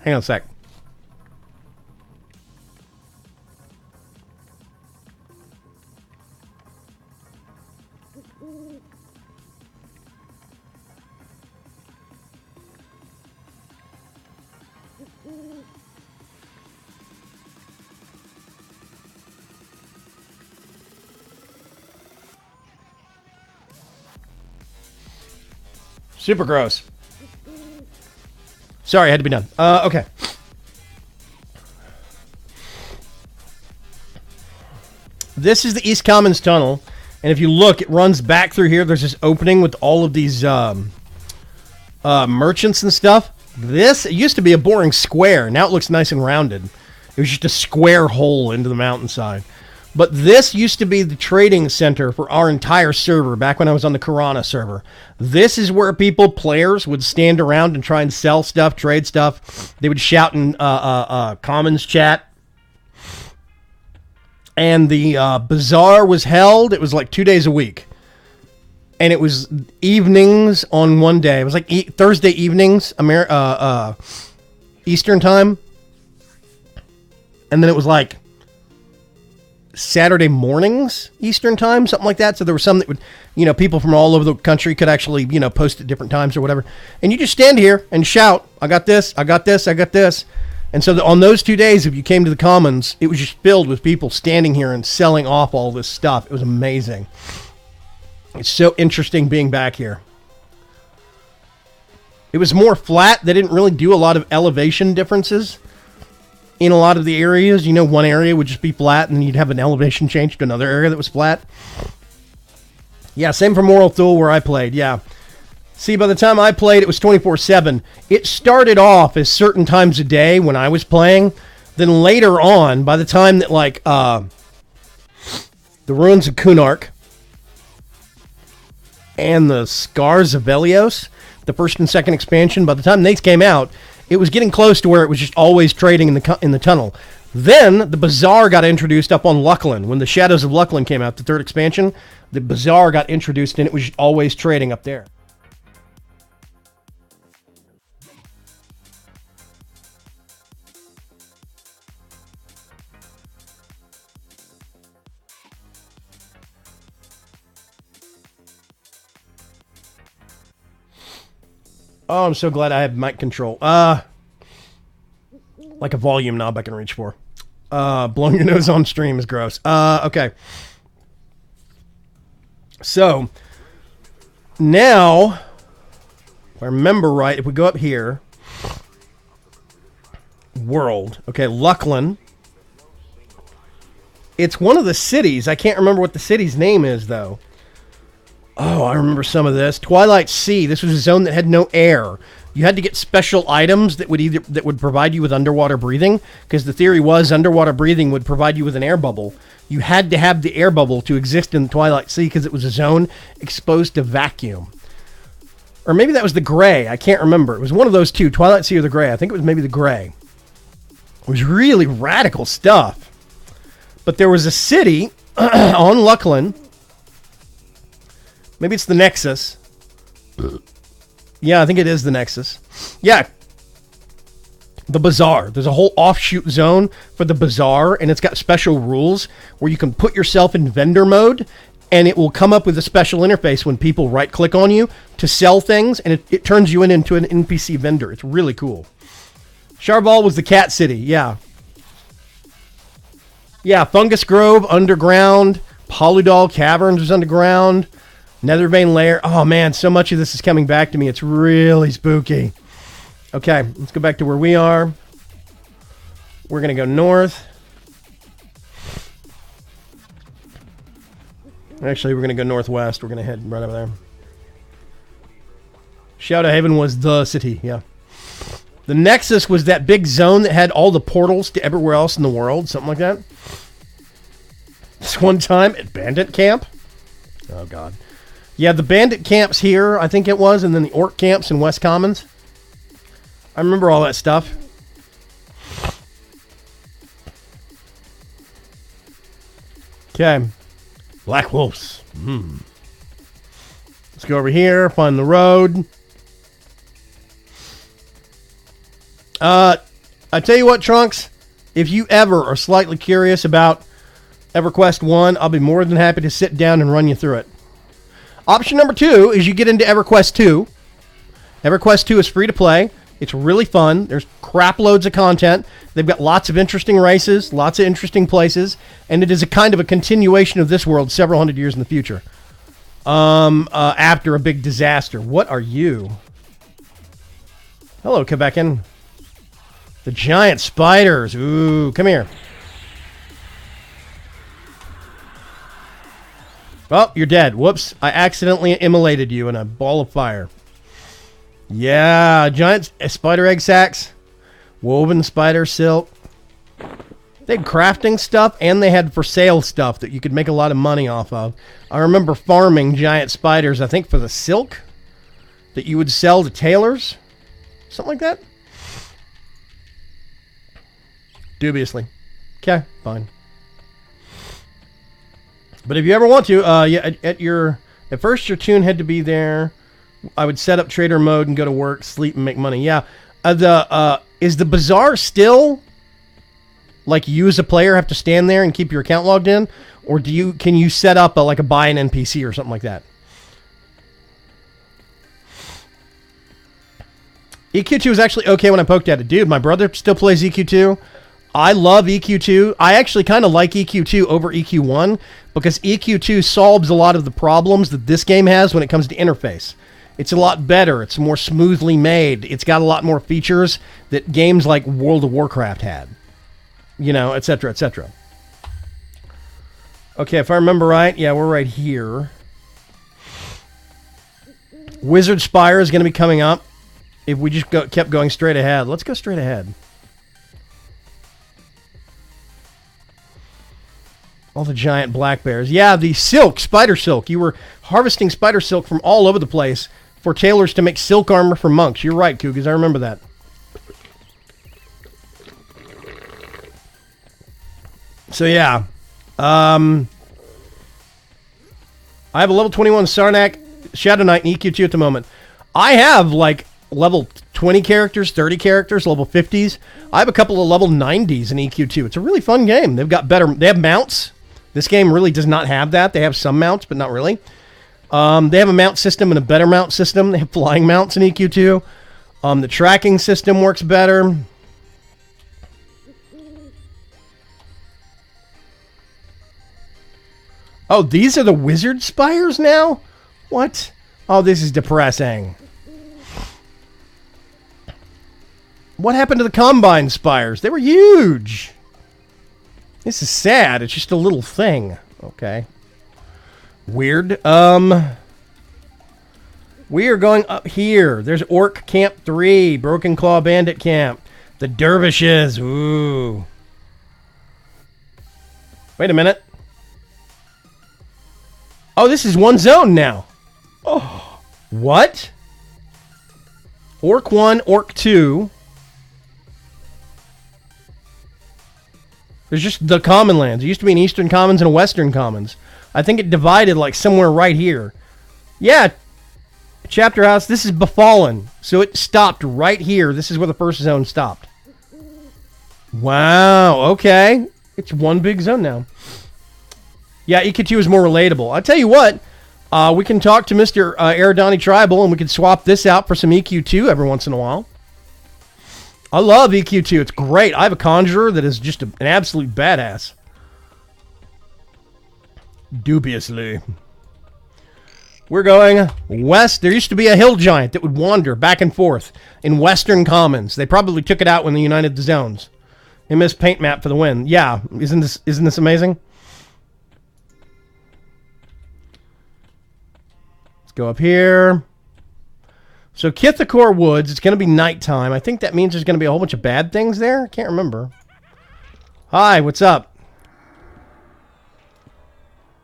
S1: on a sec. Super gross. Sorry, I had to be done. Okay. This is the East Commons Tunnel. And if you look, it runs back through here. There's this opening with all of these merchants and stuff. It used to be a boring square. Now it looks nice and rounded. It was just a square hole into the mountainside. But this used to be the trading center for our entire server back when I was on the Karana server. This is where players would stand around and try and sell stuff, trade stuff. They would shout in Commons chat. And the bazaar was held. It was like 2 days a week. And it was evenings on one day. It was like Thursday evenings, Eastern time. And then it was like Saturday mornings, Eastern time, something like that. So there were some that would, people from all over the country could actually, post at different times or whatever. And you just stand here and shout, I got this, I got this, I got this. And so on those 2 days, if you came to the Commons, it was just filled with people standing here and selling off all this stuff. It was amazing. It's so interesting being back here. It was more flat. They didn't really do a lot of elevation differences in a lot of the areas. One area would just be flat, and then you'd have an elevation change to another area that was flat. Yeah, same for Moral Thule where I played, yeah. See, by the time I played, it was 24/7. It started off as certain times a day when I was playing. Then later on, by the time that, the Ruins of Kunark and the Scars of Velios, the first and second expansion, by the time they came out, it was getting close to where it was just always trading in the tunnel. Then the Bazaar got introduced up on Luckland. When the Shadows of Luckland came out, the third expansion, the Bazaar got introduced, and it was always trading up there. Oh, I'm so glad I have mic control. Like a volume knob I can reach for. Blowing your nose on stream is gross. Okay. So, now, if I remember right, if we go up here, world. Okay, Luckland. It's one of the cities. I can't remember what the city's name is, though. Oh, I remember some of this. Twilight Sea. This was a zone that had no air. You had to get special items that would provide you with underwater breathing, because the theory was underwater breathing would provide you with an air bubble. You had to have the air bubble to exist in the Twilight Sea because it was a zone exposed to vacuum. Or maybe that was the Gray. I can't remember. It was one of those two, Twilight Sea or the Gray. I think it was maybe the Gray. It was really radical stuff. But there was a city on Luckland. Maybe it's the Nexus. Yeah, I think it is the Nexus. Yeah. The Bazaar. There's a whole offshoot zone for the Bazaar, and it's got special rules where you can put yourself in vendor mode, and it will come up with a special interface when people right-click on you to sell things, and it turns you into an NPC vendor. It's really cool. Charval was the Cat City, yeah. Yeah, Fungus Grove, underground. Polydol Caverns was underground. Netherbane Lair. Oh, man, so much of this is coming back to me. It's really spooky. Okay, let's go back to where we are. We're going to go north. Actually, we're going to go northwest. We're going to head right over there. Shadow Haven was the city, yeah. The Nexus was that big zone that had all the portals to everywhere else in the world, something like that. This one time at Bandit Camp. Oh, God. Yeah, the bandit camps here, I think it was, and then the orc camps in West Commons. I remember all that stuff. Okay. Black Wolves. Let's go over here, find the road. I tell you what, Trunks, if you ever are slightly curious about EverQuest 1, I'll be more than happy to sit down and run you through it. Option number 2 is you get into EverQuest 2. EverQuest 2 is free to play. It's really fun. There's crap loads of content. They've got lots of interesting races, lots of interesting places, and it is a kind of a continuation of this world several hundred years in the future. After a big disaster. What are you? Hello, come back in. The giant spiders. Ooh, come here. Oh, you're dead. Whoops. I accidentally immolated you in a ball of fire. Yeah, giant spider egg sacs. Woven spider silk. They had crafting stuff, and they had for sale stuff that you could make a lot of money off of. I remember farming giant spiders, I think, for the silk that you would sell to tailors. Something like that. Dubiously. Okay, fine. But if you ever want to, yeah, at your At first, your tune had to be there. I would set up trader mode and go to work, sleep, and make money. Yeah. Is the bazaar still, like, you as a player have to stand there and keep your account logged in? Or can you set up a buy an NPC or something like that? EQ2 is actually okay when I poked at it. Dude, my brother still plays EQ2. I love EQ2. I actually kind of like EQ2 over EQ1 because EQ2 solves a lot of the problems that this game has when it comes to interface. It's a lot better. It's more smoothly made. It's got a lot more features that games like World of Warcraft had. You know, etc., etc. Okay, if I remember right, yeah, we're right here. Wizard Spire is going to be coming up if we just kept going straight ahead. Let's go straight ahead. All the giant black bears. Yeah, the silk, spider silk. You were harvesting spider silk from all over the place for tailors to make silk armor for monks. You're right, Cougars. I remember that. So, yeah. I have a level 21 Sarnak, Shadow Knight, and EQ2 at the moment. I have, like, level 20 characters, 30 characters, level 50s. I have a couple of level 90s in EQ2. It's a really fun game. They've got better... They have mounts. This game really does not have that. They have some mounts, but not really. They have a mount system and a better mount system. They have flying mounts in EQ2. The tracking system works better. Oh, these are the wizard spires now? What? Oh, this is depressing. What happened to the Combine spires? They were huge. This is sad. It's just a little thing. Okay. Weird. We are going up here. There's Orc Camp 3. Broken Claw Bandit Camp. The Dervishes. Ooh. Wait a minute. Oh, this is one zone now. Oh. What? Orc 1, Orc 2. There's just the Common Lands. It used to be an Eastern Commons and a Western Commons. I think it divided like somewhere right here. Yeah, Chapter House, this is Befallen. So it stopped right here. This is where the first zone stopped. Wow, okay. It's one big zone now. Yeah, EQ2 is more relatable. I'll tell you what, we can talk to Mr. Eridani Tribal and we can swap this out for some EQ2 every once in a while. I love EQ2. It's great. I have a conjurer that is just an absolute badass. Dubiously. We're going west. There used to be a hill giant that would wander back and forth in Western Commons. They probably took it out when they united the zones. MS Paint Map for the win. Yeah, isn't this amazing? Let's go up here. So Kithakor Woods, it's going to be nighttime. I think that means there's going to be a whole bunch of bad things there. I can't remember. Hi, what's up?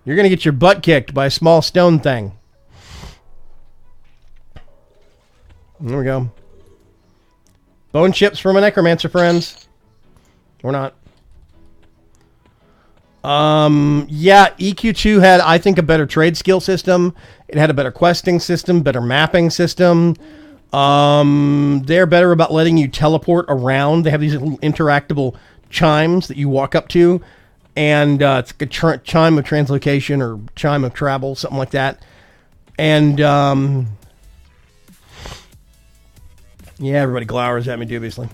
S1: You're going to get your butt kicked by a small stone thing. There we go. Bone chips from a necromancer, friends. Or not. Yeah, EQ2 had, I think, a better trade skill system. It had a better questing system, better mapping system. They're better about letting you teleport around. They have these little interactable chimes that you walk up to. And it's like a chime of translocation or chime of travel, something like that. And, yeah, everybody glowers at me dubiously.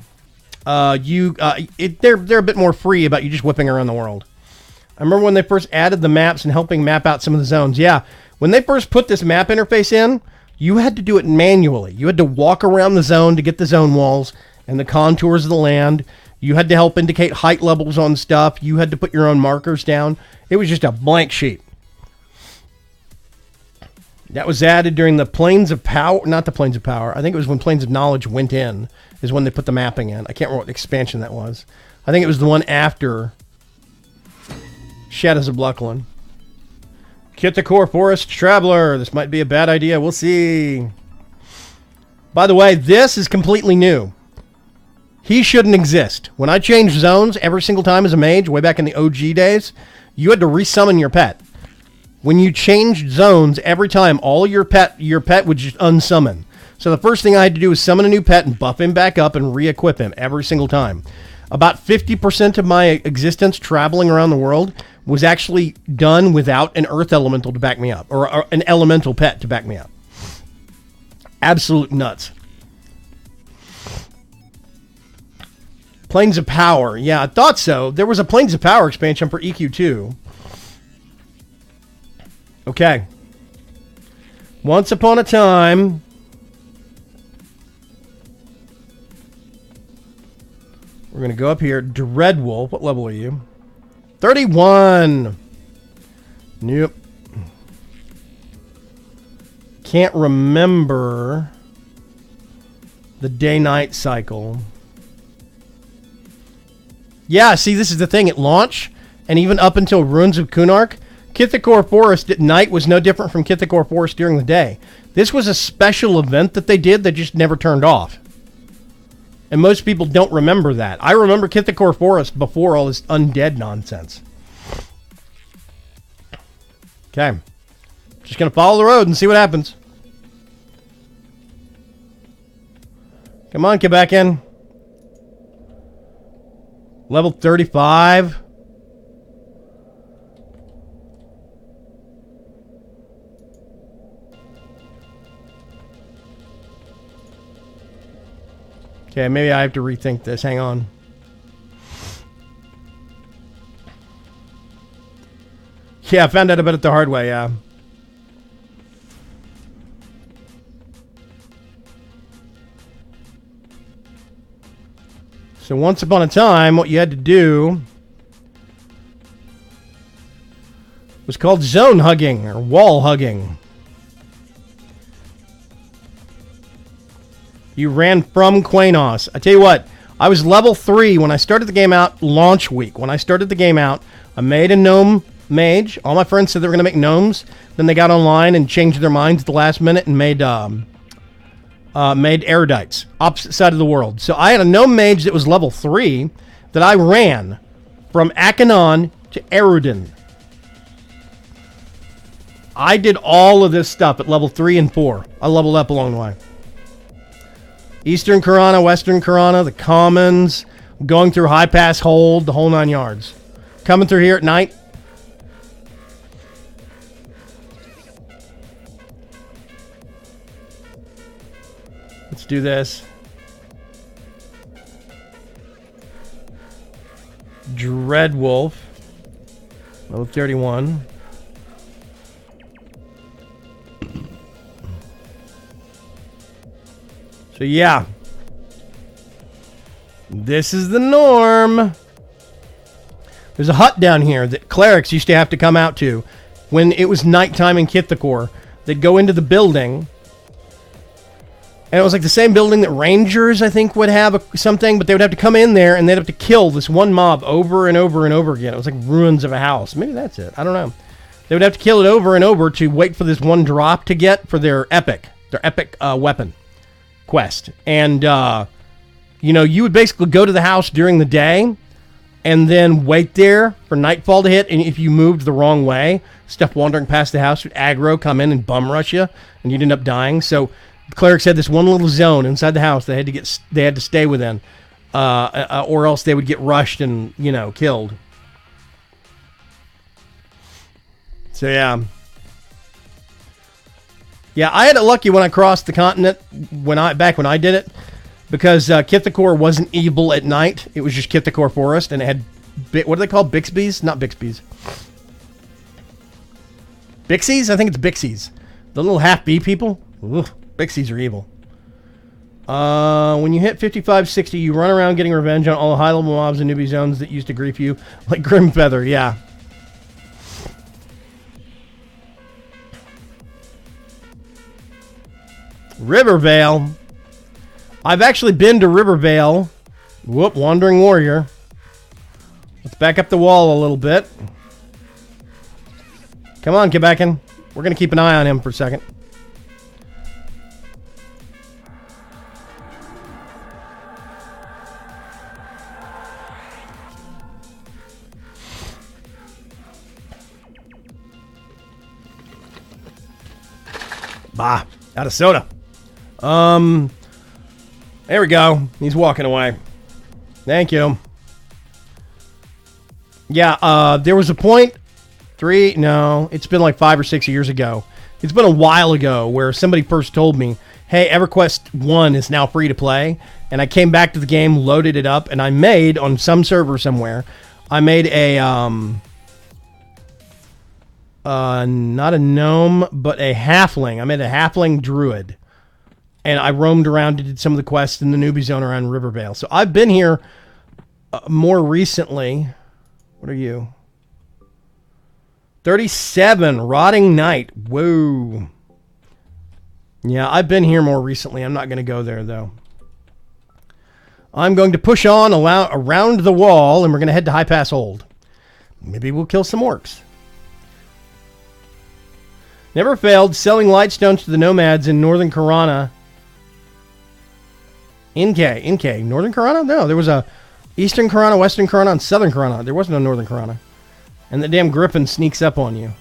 S1: They're a bit more free about you just whipping around the world. I remember when they first added the maps and helping map out some of the zones. Yeah, when they first put this map interface in, you had to do it manually. You had to walk around the zone to get the zone walls and the contours of the land. You had to help indicate height levels on stuff. You had to put your own markers down. It was just a blank sheet. That was added during the Plains of Power. Not the Plains of Power. I think it was when Plains of Knowledge went in, is when they put the mapping in. I can't remember what expansion that was. I think it was the one after Shadows of Bluckland. Kithakor Forest Traveler. This might be a bad idea. We'll see. By the way, this is completely new. He shouldn't exist. When I changed zones every single time as a mage, way back in the OG days, you had to resummon your pet. When you changed zones, every time all your pet would just unsummon. So the first thing I had to do was summon a new pet and buff him back up and re-equip him every single time. About 50% of my existence traveling around the world was actually done without an earth elemental to back me up, or an elemental pet to back me up. Absolute nuts. Planes of Power. Yeah, I thought so. There was a Planes of Power expansion for EQ2. Okay. Once upon a time... We're going to go up here. Dreadwolf. What level are you? 31. Nope. Can't remember the day-night cycle. Yeah, see, this is the thing. At launch, and even up until Ruins of Kunark, Kithakor Forest at night was no different from Kithakor Forest during the day. This was a special event that they did that just never turned off. And most people don't remember that. I remember Kithakor Forest before all this undead nonsense. Okay. Just going to follow the road and see what happens. Come on, get back in. Level 35. Okay, maybe I have to rethink this. Hang on. Yeah, I found out about it the hard way, yeah. So once upon a time, what you had to do was called zone hugging or wall hugging. You ran from Quanos. I tell you what, I was level 3 when I started the game out launch week. When I started the game out, I made a gnome mage. All my friends said they were going to make gnomes. Then they got online and changed their minds at the last minute and made erudites, opposite side of the world. So I had a gnome mage that was level 3 that I ran from Akanon to Erudin. I did all of this stuff at level 3 and 4. I leveled up along the way. Eastern Karana, Western Karana, the Commons, going through High Pass Hold, the whole 9 yards. Coming through here at night. Let's do this. Dreadwolf, level 31. So yeah, this is the norm. There's a hut down here that clerics used to have to come out to when it was nighttime in Kithakor. They'd go into the building, and it was like the same building that rangers, I think, would have something, but they would have to come in there and they'd have to kill this one mob over and over and over again. It was like ruins of a house. Maybe that's it. I don't know. They would have to kill it over and over to wait for this one drop to get for their epic weapon quest. And, you know, you would basically go to the house during the day and then wait there for nightfall to hit. And if you moved the wrong way, stuff wandering past the house would aggro, come in and bum rush you, and you'd end up dying. So the clerics had this one little zone inside the house they had to stay within, or else they would get rushed and, you know, killed. So yeah. Yeah, I had it lucky when I crossed the continent back when I did it, because Kithakor wasn't evil at night. It was just Kithakor Forest, and it had what do they call Bixby's? Not Bixby's. Bixies? I think it's Bixies. The little half bee people. Ugh, Bixies are evil. When you hit 55-60, you run around getting revenge on all the high-level mobs and newbie zones that used to grief you, like Grimfeather. Yeah. Rivervale. I've actually been to Rivervale. Whoop, Wandering Warrior. Let's back up the wall a little bit. Come on, get back in. We're going to keep an eye on him for a second. Ah, out of soda. There we go. He's walking away. Thank you. Yeah, there was a point, it's been like 5 or 6 years ago. It's been a while ago where somebody first told me, hey, EverQuest 1 is now free to play. And I came back to the game, loaded it up, and I made, on some server somewhere, I made a, not a gnome, but a halfling. I made a halfling druid. And I roamed around and did some of the quests in the newbie zone around Rivervale. So I've been here more recently. What are you? 37, Rotting Night. Whoa. Yeah, I've been here more recently. I'm not going to go there, though. I'm going to push on around the wall, and we're going to head to High Pass Hold. Maybe we'll kill some orcs. Never failed selling light stones to the nomads in Northern Karana. Inke. Northern Karana? No, there was a Eastern Karana, Western Karana, and Southern Karana. There wasn't a Northern Karana. And the damn griffin sneaks up on you.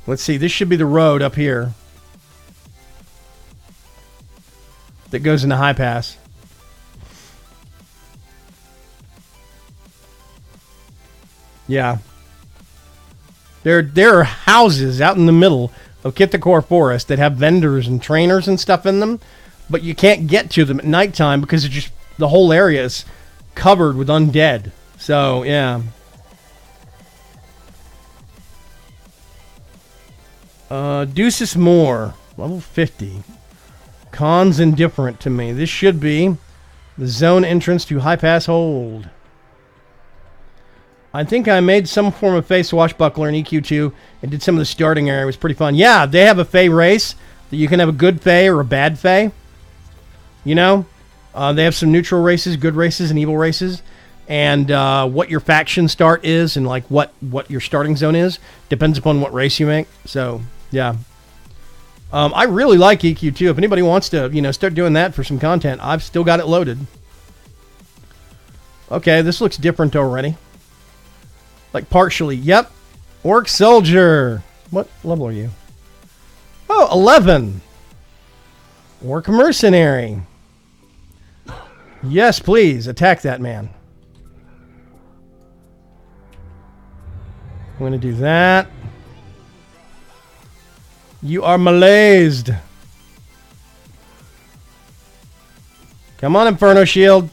S1: Let's see, this should be the road up here that goes into High Pass. Yeah. There are houses out in the middle of Kitthakor Forest that have vendors and trainers and stuff in them, but you can't get to them at nighttime because it's just the whole area is covered with undead. So, yeah. Deuces Moore, level 50. Khan's indifferent to me. This should be the zone entrance to High Pass Hold. I think I made some form of Fey Swashbuckler in EQ2 and did some of the starting area. It was pretty fun. Yeah, they have a Fey race that you can have a good Fey or a bad Fey. You know? They have some neutral races, good races, and evil races. And what your faction start is and like what your starting zone is depends upon what race you make. So, yeah. I really like EQ2. If anybody wants to, start doing that for some content, I've still got it loaded. Okay, this looks different already. Like, partially. Yep. Orc Soldier. What level are you? Oh, 11. Orc Mercenary. Yes, please. Attack that man. I'm going to do that. You are malaised. Come on, Inferno Shield.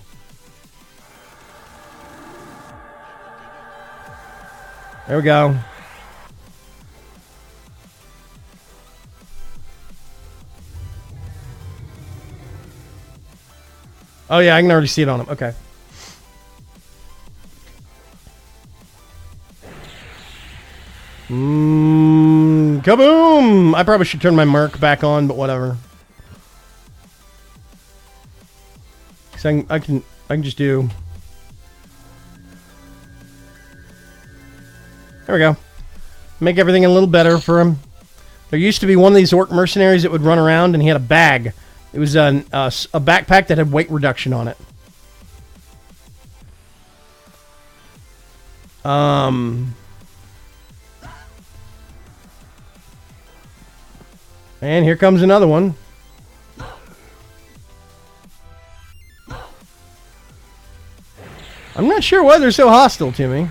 S1: There we go. Oh, yeah, I can already see it on him. Okay. Kaboom! I probably should turn my Merc back on, but whatever. So I can just do... There we go. Make everything a little better for him. There used to be one of these orc mercenaries that would run around and he had a bag. It was a backpack that had weight reduction on it. And here comes another one. I'm not sure why they're so hostile to me.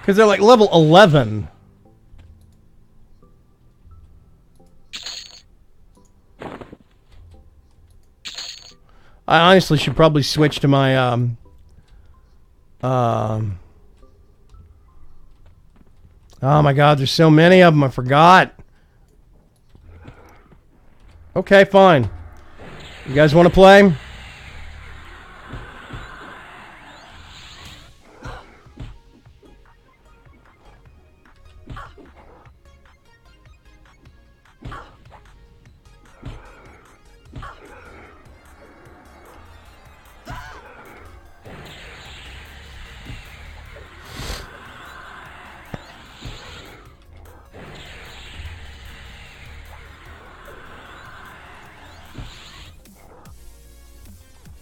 S1: Because they're like level 11. I honestly should probably switch to my oh my god, there's so many of them, I forgot. Okay, fine. You guys want to play?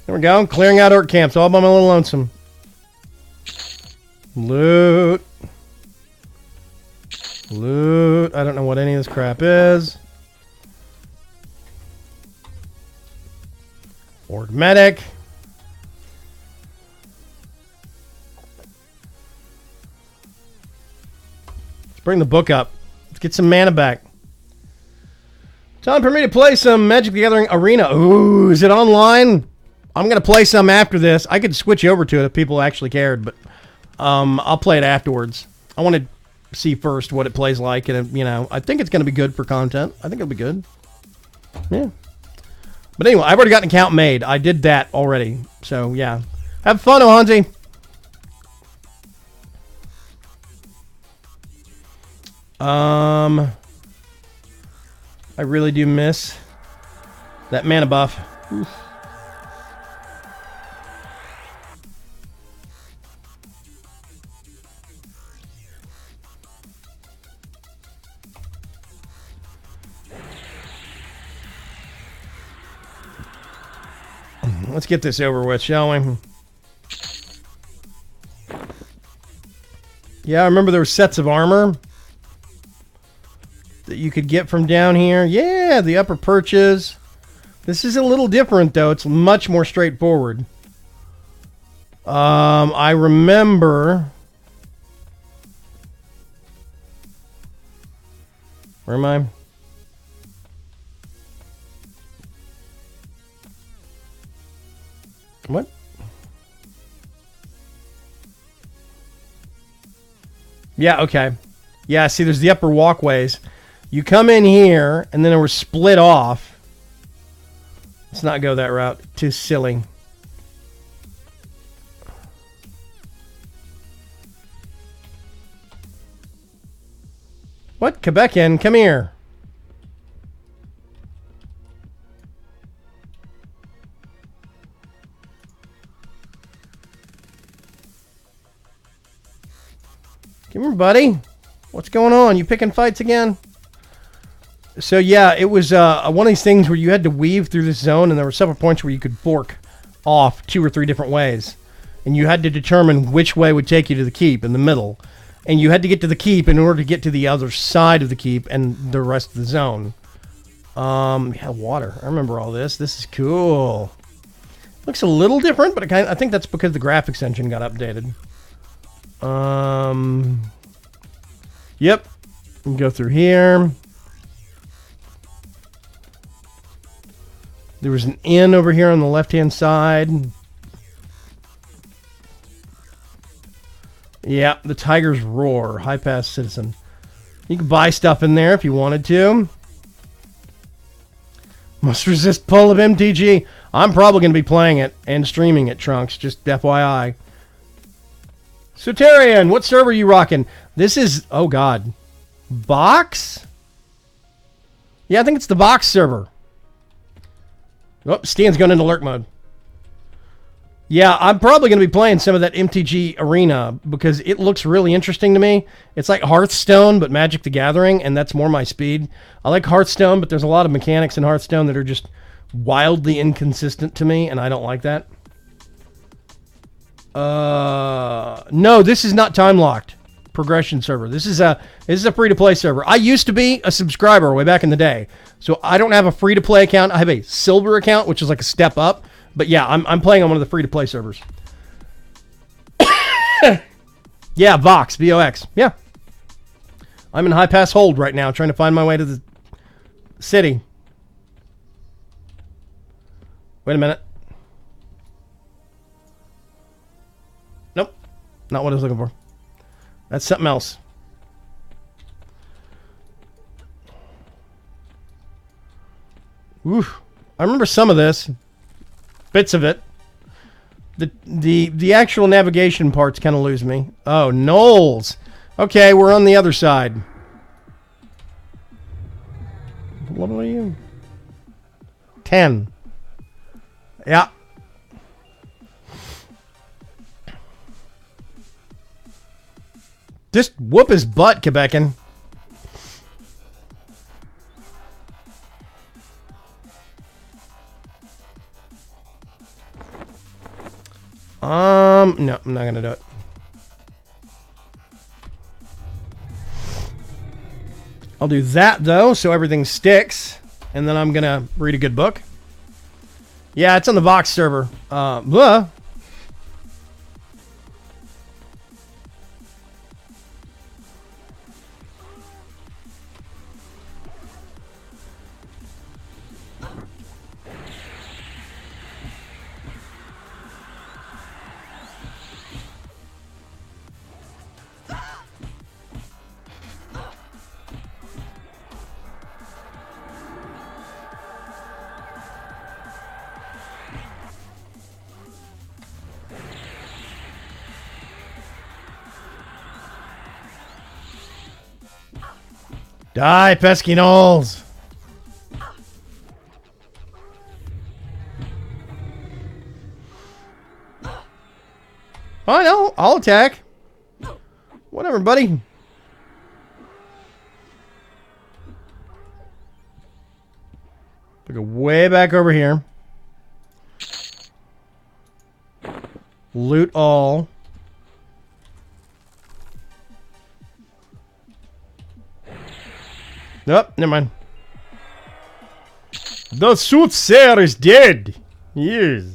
S1: There we go. Clearing out orc camps all by my little lonesome. Loot. Loot. I don't know what any of this crap is. Orc medic. Let's bring the book up. Let's get some mana back. Time for me to play some Magic the Gathering Arena. Ooh, is it online? I'm going to play some after this. I could switch over to it if people actually cared, but I'll play it afterwards. I want to see first what it plays like, and you know, I think it's going to be good for content. I think it'll be good. Yeah. But anyway, I've already got an account made. I did that already. So, yeah. Have fun, Ohanzi. I really do miss that mana buff. Oof. Let's get this over with, shall we? Yeah, I remember there were sets of armor that you could get from down here. Yeah, the upper perches. This is a little different, though. It's much more straightforward. I remember... Where am I? What? Yeah, okay. Yeah, see, there's the upper walkways. You come in here, and then it was split off. Let's not go that route. Too silly. What? Quebecian, come here. Come here, buddy. What's going on? You picking fights again? So yeah, it was one of these things where you had to weave through this zone, and there were several points where you could fork off 2 or 3 different ways. And you had to determine which way would take you to the keep in the middle. And you had to get to the keep in order to get to the other side of the keep and the rest of the zone. Yeah, water. I remember all this. This is cool. Looks a little different, but I think that's because the graphics engine got updated. Yep. We can go through here. There was an inn over here on the left-hand side. Yeah, the Tiger's Roar. High Pass Citizen. You can buy stuff in there if you wanted to. Must resist pull of MTG. I'm probably going to be playing it and streaming it, Trunks. Just FYI. Soterian, what server are you rocking? This is, oh god, Box? Yeah, I think it's the Box server. Oh, Stan's going into lurk mode. Yeah, I'm probably going to be playing some of that MTG Arena because it looks really interesting to me. It's like Hearthstone, but Magic the Gathering, and that's more my speed. I like Hearthstone, but there's a lot of mechanics in Hearthstone that are just wildly inconsistent to me, and I don't like that. No, this is not time-locked progression server. This is a free-to-play server. I used to be a subscriber way back in the day, so I don't have a free-to-play account. I have a silver account, which is like a step up. But yeah, I'm playing on one of the free-to-play servers. Yeah, Vox, VOX. Yeah. I'm in High Pass Hold right now, trying to find my way to the city. Wait a minute. Nope. Not what I was looking for. That's something else. Oof. I remember some of this. Bits of it. The actual navigation parts kind of lose me. Oh, Knowles. Okay, we're on the other side. What are you? 10. Yeah. Just whoop his butt, Quebecian. No, I'm not gonna do it. I'll do that, though, so everything sticks. And then I'm gonna read a good book. Yeah, it's on the Vox server. Blah. Die, pesky gnolls! I know, I'll attack. Whatever, buddy. We go way back over here. Loot all. Nope, never mind. The soothsayer is dead. Yes.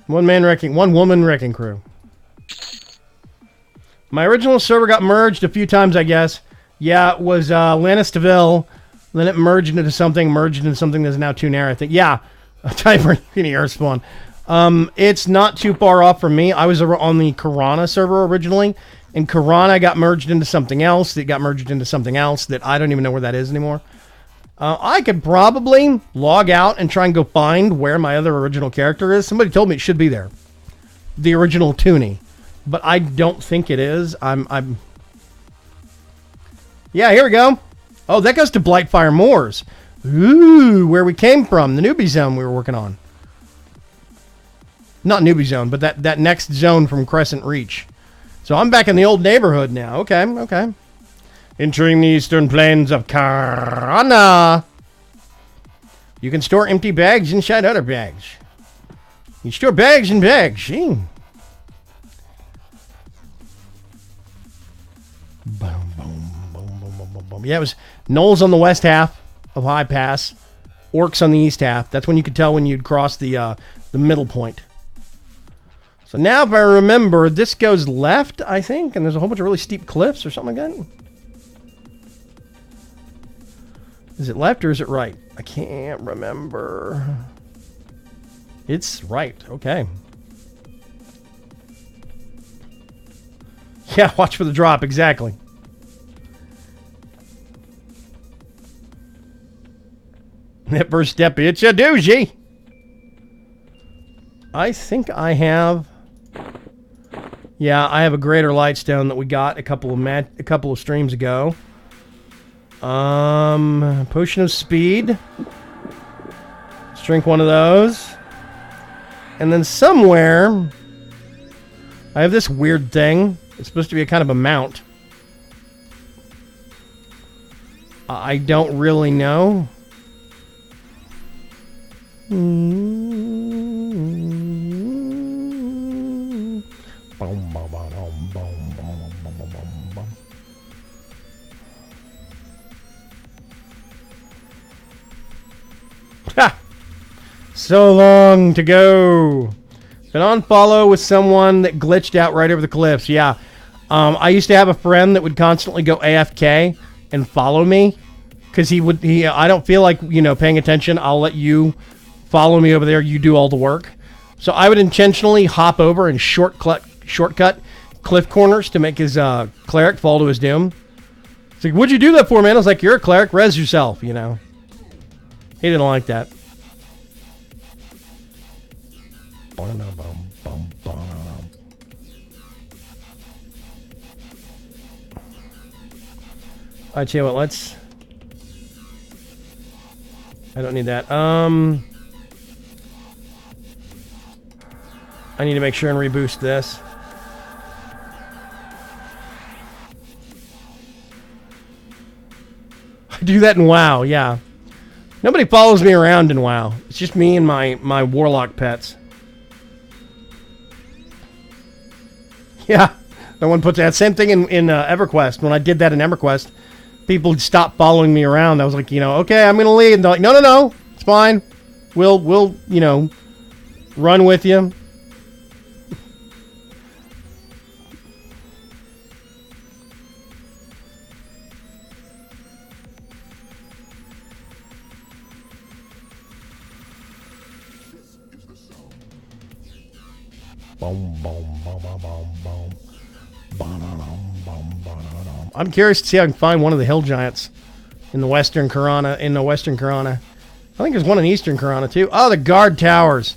S1: One woman wrecking crew. My original server got merged a few times, I guess. Yeah, it was Lannistaville. Then it merged into something that's now Tunair, I think. Yeah, Tiber Air Spawn. It's not too far off from me. I was on the Karana server originally. And Karana got merged into something else. That got merged into something else that I don't even know where that is anymore. I could probably log out and try and go find where my other original character is. Somebody told me it should be there. The original Toonie. But I don't think it is. Yeah, here we go. Oh, that goes to Blightfire Moors. Ooh, where we came from. The newbie zone we were working on. Not newbie zone, but that next zone from Crescent Reach. So I'm back in the old neighborhood now. Okay, okay. Entering the eastern plains of Karana. You can store empty bags inside other bags. You store bags in bags. Boom, boom, boom, boom, boom, boom, boom. Yeah, it was gnolls on the west half of High Pass. Orcs on the east half. That's when you could tell when you'd cross the middle point. So now if I remember, this goes left, I think, and there's a whole bunch of really steep cliffs or something like that. Is it left or is it right? I can't remember. It's right. Okay. Yeah, watch for the drop. Exactly. That first step, it's a doozy. I think I have... Yeah, I have a greater lightstone that we got a couple of streams ago. Potion of speed. Let's drink one of those. And then somewhere I have this weird thing. It's supposed to be a kind of a mount. I don't really know. Ha! So long to go. Been on follow with someone that glitched out right over the cliffs. Yeah. I used to have a friend that would constantly go AFK and follow me. Because I don't feel like, paying attention. I'll let you follow me over there. You do all the work. So I would intentionally hop over and shortcut cliff corners to make his cleric fall to his doom. It's like, what'd you do that for, man? I was like, you're a cleric. Res yourself, He didn't like that. I tell you what, I don't need that. I need to make sure and reboost this. I do that in WoW, yeah. Nobody follows me around in WoW. It's just me and my warlock pets. Yeah, no one puts that. Same thing in EverQuest. When I did that in EverQuest, people stopped following me around. I was like, okay, I'm going to leave. And they're like, no, it's fine. We'll, run with you. Boom, boom, boom, boom, boom, boom. I'm curious to see if I can find one of the hill giants in the Western Karana. I think there's one in Eastern Karana too. Oh, the guard towers.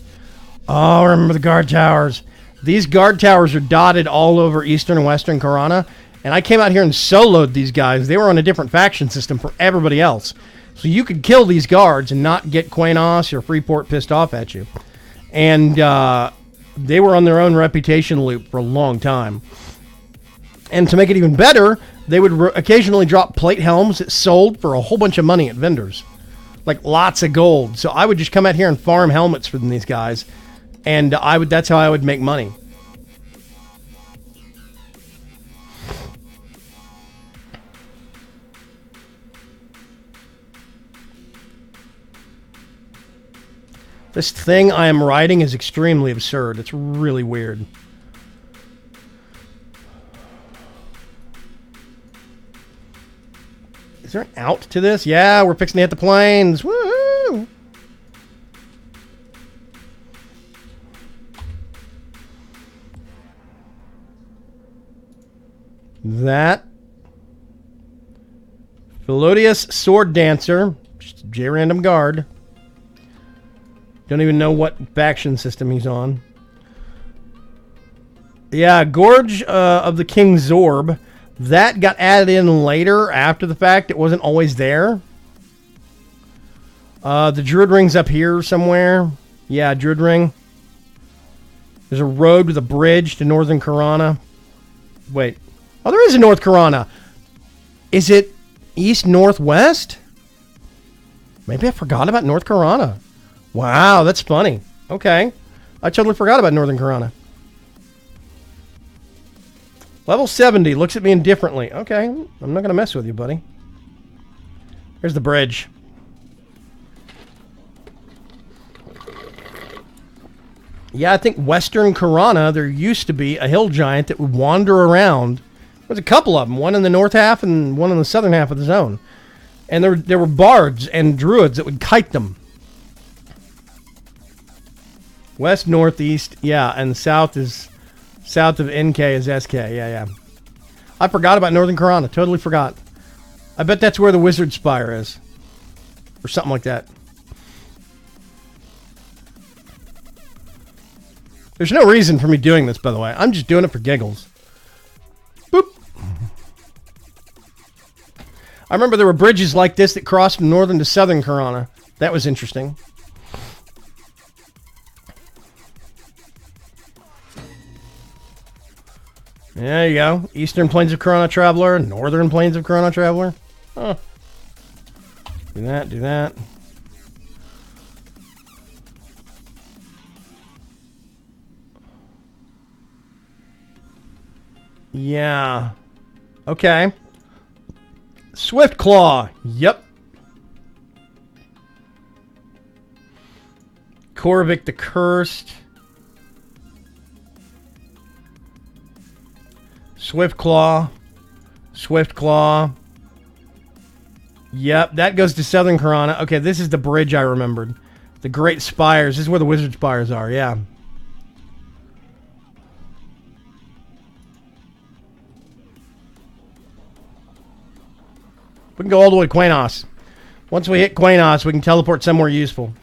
S1: Oh, I remember the guard towers. These guard towers are dotted all over Eastern and Western Karana. And I came out here and soloed these guys. They were on a different faction system for everybody else. So you could kill these guards and not get Quainos or Freeport pissed off at you. And they were on their own reputation loop for a long time. And to make it even better, they would occasionally drop plate helms that sold for a whole bunch of money at vendors. Like lots of gold. So I would just come out here and farm helmets from these guys. And that's how I would make money. This thing I am riding is extremely absurd. It's really weird. Is there an out to this? Yeah, we're fixing to hit the plains. Woo! That. Felodius Sword Dancer. Just a J-random guard. Don't even know what faction system he's on. Yeah, Gorge of the King Zorb. That got added in later after the fact. It wasn't always there. The Druid Ring's up here somewhere. Yeah, Druid Ring. There's a road with a bridge to Northern Karana. Wait. Oh, there is a North Karana. Is it east-northwest? Maybe I forgot about North Karana. Wow, that's funny. Okay. I totally forgot about Northern Karana. Level 70 looks at me indifferently. Okay, I'm not going to mess with you, buddy. Here's the bridge. Yeah, I think Western Karana, there used to be a hill giant that would wander around. There's a couple of them, one in the north half and one in the southern half of the zone. And there were bards and druids that would kite them. West, northeast, yeah, and south of NK is SK, yeah. I forgot about Northern Karana, totally forgot. I bet that's where the Wizard Spire is. Or something like that. There's no reason for me doing this, by the way. I'm just doing it for giggles. Boop. I remember there were bridges like this that crossed from Northern to Southern Karana. That was interesting. There you go. Eastern Plains of Karana Traveler, Northern Plains of Karana Traveler. Huh. Do that. Yeah. Okay. Swift Claw. Yep. Korvik the Cursed. Swift Claw. Yep, that goes to Southern Karana. Okay, this is the bridge I remembered. The Great Spires. This is where the Wizard Spires are, yeah. We can go all the way to Quainos. Once we hit Quainos, we can teleport somewhere useful.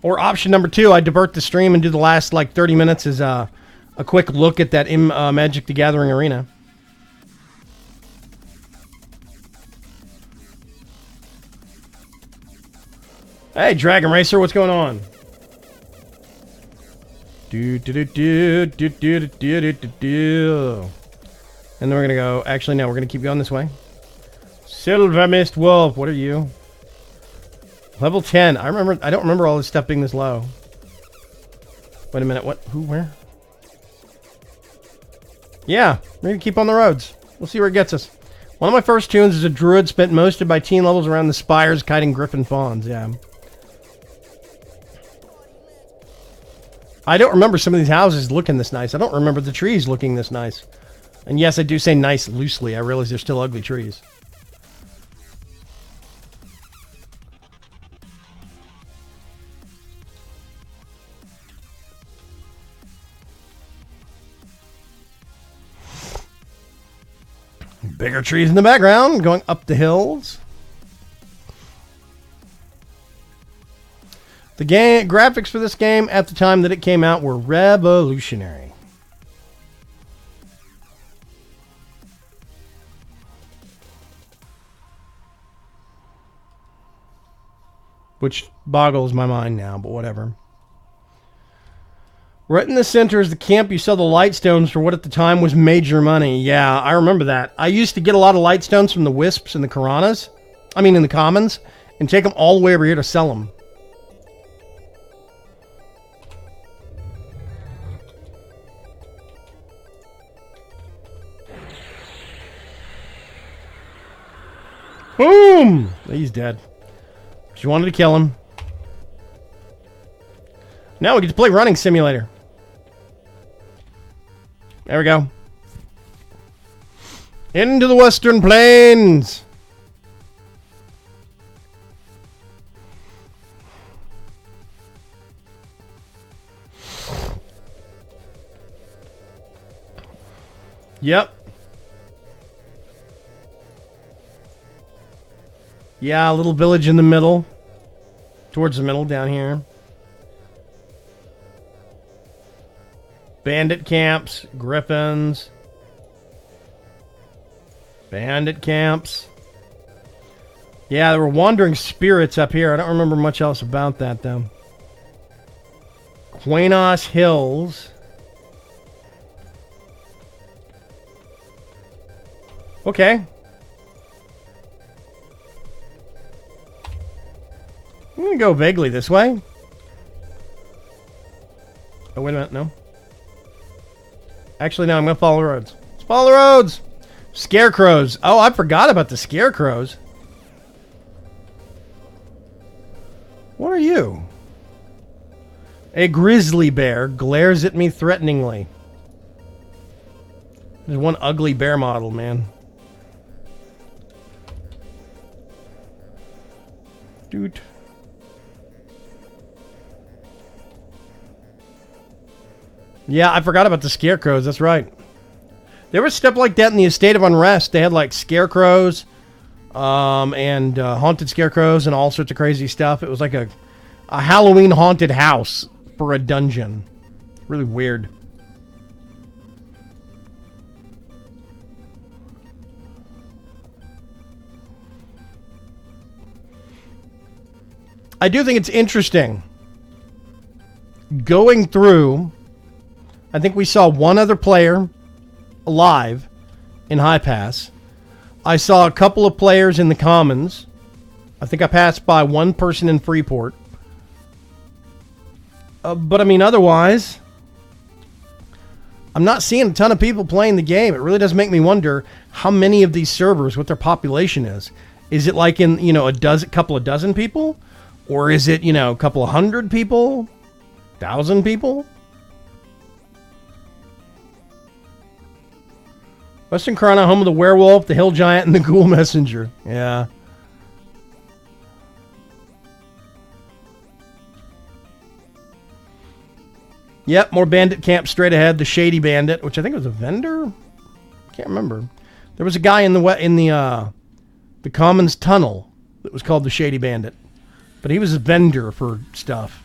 S1: Or option number 2, I divert the stream and do the last, 30 minutes as a quick look at that Magic the Gathering arena. Hey, Dragon Racer, what's going on? And then we're gonna go. Actually, no, we're gonna keep going this way. Silver Mist Wolf, what are you? Level 10. I don't remember all this stuff being this low. Wait a minute. What? Who? Where? Yeah, we're going to keep on the roads. We'll see where it gets us. One of my first tunes is a druid spent most of my teen levels around the spires kiting griffin fawns. Yeah. I don't remember some of these houses looking this nice. I don't remember the trees looking this nice. And yes, I do say nice loosely. I realize they're still ugly trees. Bigger trees in the background, going up the hills. The game graphics for this game at the time that it came out were revolutionary. Which boggles my mind now, but whatever. Right in the center is the camp. You sell the light stones for what at the time was major money. Yeah, I remember that. I used to get a lot of light stones from the wisps and the piranhas. I mean, in the commons. And take them all the way over here to sell them. Boom! He's dead. She wanted to kill him. Now we get to play running simulator. There we go. Into the Western Plains. Yep. Yeah, a little village in the middle. Towards the middle down here. Bandit camps, griffins. Bandit camps. Yeah, there were wandering spirits up here. I don't remember much else about that, though. Quainos Hills. Okay. I'm going to go vaguely this way. Oh, wait a minute. No. Actually, no. I'm going to follow the roads. Let's follow the roads. Scarecrows. Oh, I forgot about the scarecrows. What are you? A grizzly bear glares at me threateningly. There's one ugly bear model, man. Dude. Yeah, I forgot about the scarecrows. That's right. There was stuff like that in the Estate of Unrest. They had like scarecrows and haunted scarecrows and all sorts of crazy stuff. It was like a Halloween haunted house for a dungeon. Really weird. I do think it's interesting going through. I think we saw one other player alive in High Pass. I saw a couple of players in the Commons. I think I passed by one person in Freeport. But I mean, otherwise, I'm not seeing a ton of people playing the game. It really does make me wonder how many of these servers, what their population is. Is it like in, couple of dozen people? Or is it, a couple of hundred people? 1,000 people? Western Corona, home of the werewolf, the hill giant, and the ghoul messenger. Yeah. Yep, more bandit camps straight ahead. The Shady Bandit, which I think was a vendor. Can't remember. There was a guy in the Commons Tunnel that was called the Shady Bandit, but he was a vendor for stuff.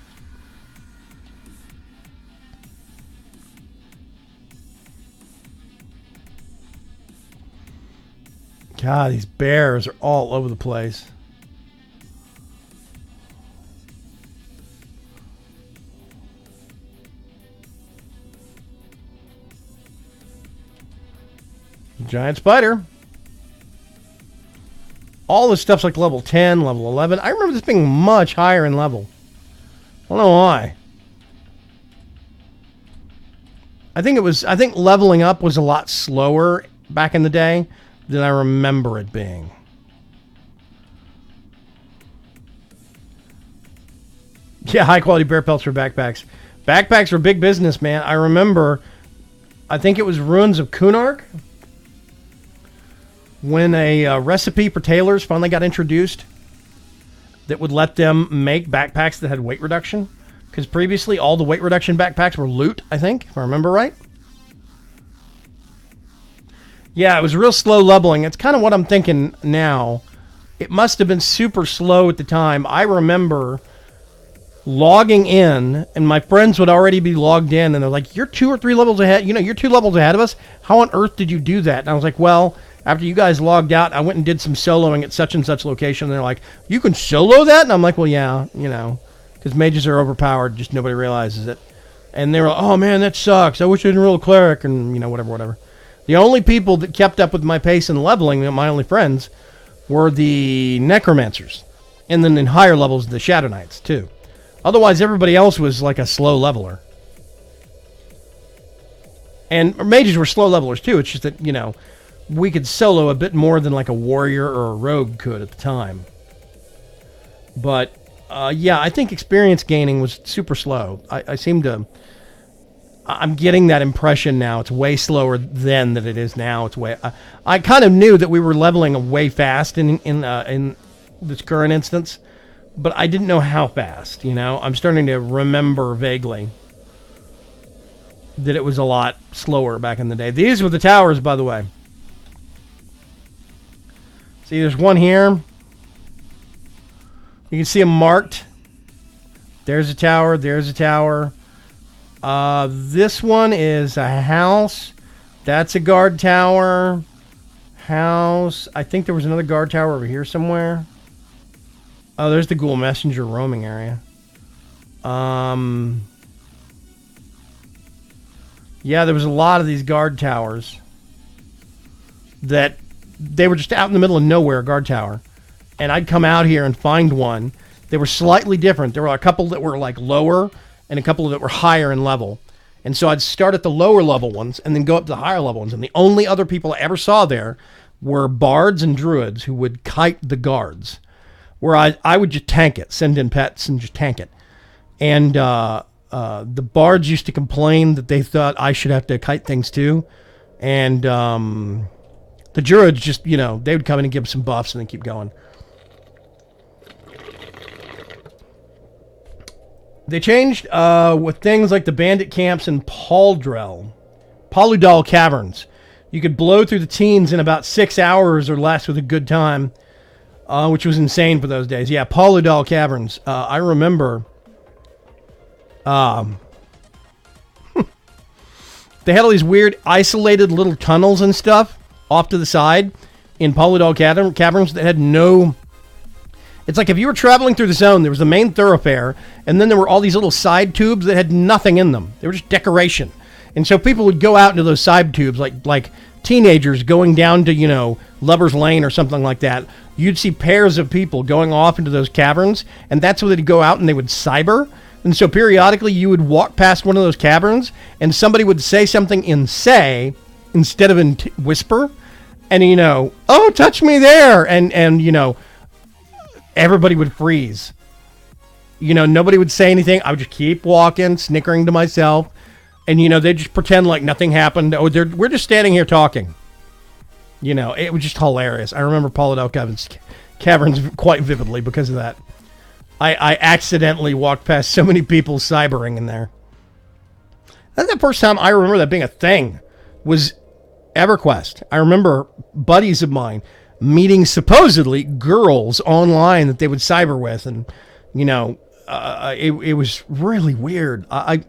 S1: God, these bears are all over the place. Giant spider. All this stuff's like level 10, level 11. I remember this being much higher in level. I don't know why. I think leveling up was a lot slower back in the day than I remember it being. Yeah, high quality bear pelts for backpacks. Backpacks were big business, man. I remember, I think it was Ruins of Kunark, when a recipe for tailors finally got introduced that would let them make backpacks that had weight reduction. Because previously, all the weight reduction backpacks were loot, I think, if I remember right. Yeah, it was real slow leveling. It's kind of what I'm thinking now. It must have been super slow at the time. I remember logging in, and my friends would already be logged in, and they're like, you're 2 or 3 levels ahead. You know, you're 2 levels ahead of us. How on earth did you do that? And I was like, well, after you guys logged out, I went and did some soloing at such and such location. And they're like, you can solo that? And I'm like, well, yeah, you know, because mages are overpowered. Just nobody realizes it. And they were like, oh, man, that sucks. I wish I didn't roll a cleric, and, you know, whatever. The only people that kept up with my pace and leveling, my only friends, were the necromancers. And then in higher levels, the shadow knights, too. Otherwise, everybody else was like a slow leveler. And mages were slow levelers, too. It's just that, you know, we could solo a bit more than like a warrior or a rogue could at the time. But, yeah, I think experience gaining was super slow. I'm getting that impression now. It's way slower then than it is now. It's way. I kind of knew that we were leveling way fast in this current instance, but I didn't know how fast. You know, I'm starting to remember vaguely that it was a lot slower back in the day. These were the towers, by the way. See, there's one here. You can see them marked. There's a tower. There's a tower. This one is a house. That's a guard tower. House. I think there was another guard tower over here somewhere. Oh, there's the Ghoul Messenger roaming area. Yeah, there was a lot of these guard towers that they were just out in the middle of nowhere, guard tower. And I'd come out here and find one. They were slightly different. There were a couple that were like lower and a couple that were higher in level. And so I'd start at the lower level ones and then go up to the higher level ones. And the only other people I ever saw there were bards and druids who would kite the guards. Where I would just tank it, send in pets and just tank it. And the bards used to complain that they thought I should have to kite things too. And the druids just, you know, they would come in and give some buffs and then keep going. They changed with things like the bandit camps in Pauludal Caverns. You could blow through the teens in about 6 hours or less with a good time, which was insane for those days. Yeah, Pauludal Caverns. I remember they had all these weird isolated little tunnels and stuff off to the side in Pauludal Caverns that had no... It's like if you were traveling through the zone, there was the main thoroughfare, and then there were all these little side tubes that had nothing in them. They were just decoration. And so people would go out into those side tubes, like teenagers going down to, you know, Lover's Lane or something like that. You'd see pairs of people going off into those caverns, and that's where they'd go out and they would cyber. And so periodically you would walk past one of those caverns, and somebody would say something in say instead of in whisper. And, you know, oh, touch me there. And you know... Everybody would freeze. You know, nobody would say anything. I would just keep walking, snickering to myself. And, you know, they'd just pretend like nothing happened. Oh, we're just standing here talking. You know, it was just hilarious. I remember Pauludal Caverns quite vividly because of that. I accidentally walked past so many people cybering in there. That's the first time I remember that being a thing was EverQuest. I remember buddies of mine meeting supposedly girls online that they would cyber with, and you know, it was really weird. I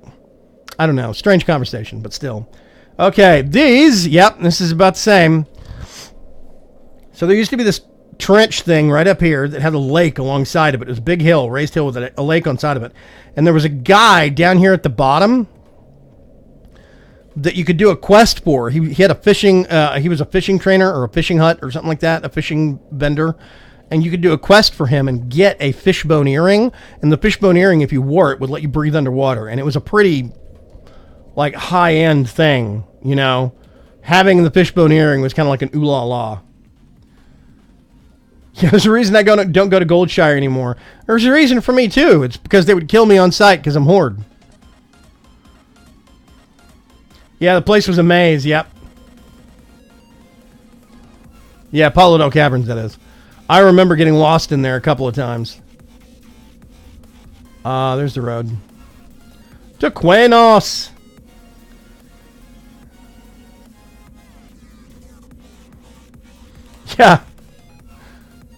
S1: don't know, strange conversation, but still. Okay, these, yep, this is about the same. So there used to be this trench thing right up here that had a lake alongside of it. It was a big hill, raised hill with a lake on side of it, and there was a guy down here at the bottom that you could do a quest for. He had a fishing, he was a fishing trainer or a fishing hut or something like that, a fishing vendor. And you could do a quest for him and get a fishbone earring. And the fishbone earring, if you wore it, would let you breathe underwater. And it was a pretty like high-end thing, you know. Having the fishbone earring was kind of like an ooh la la. Yeah, there's a reason I don't go to Goldshire anymore. There's a reason for me too. It's because they would kill me on sight because I'm Horde. Yeah, the place was a maze. Yep. Yeah, Palo Del Caverns, that is. I remember getting lost in there a couple of times. There's the road. To Quenos. Yeah.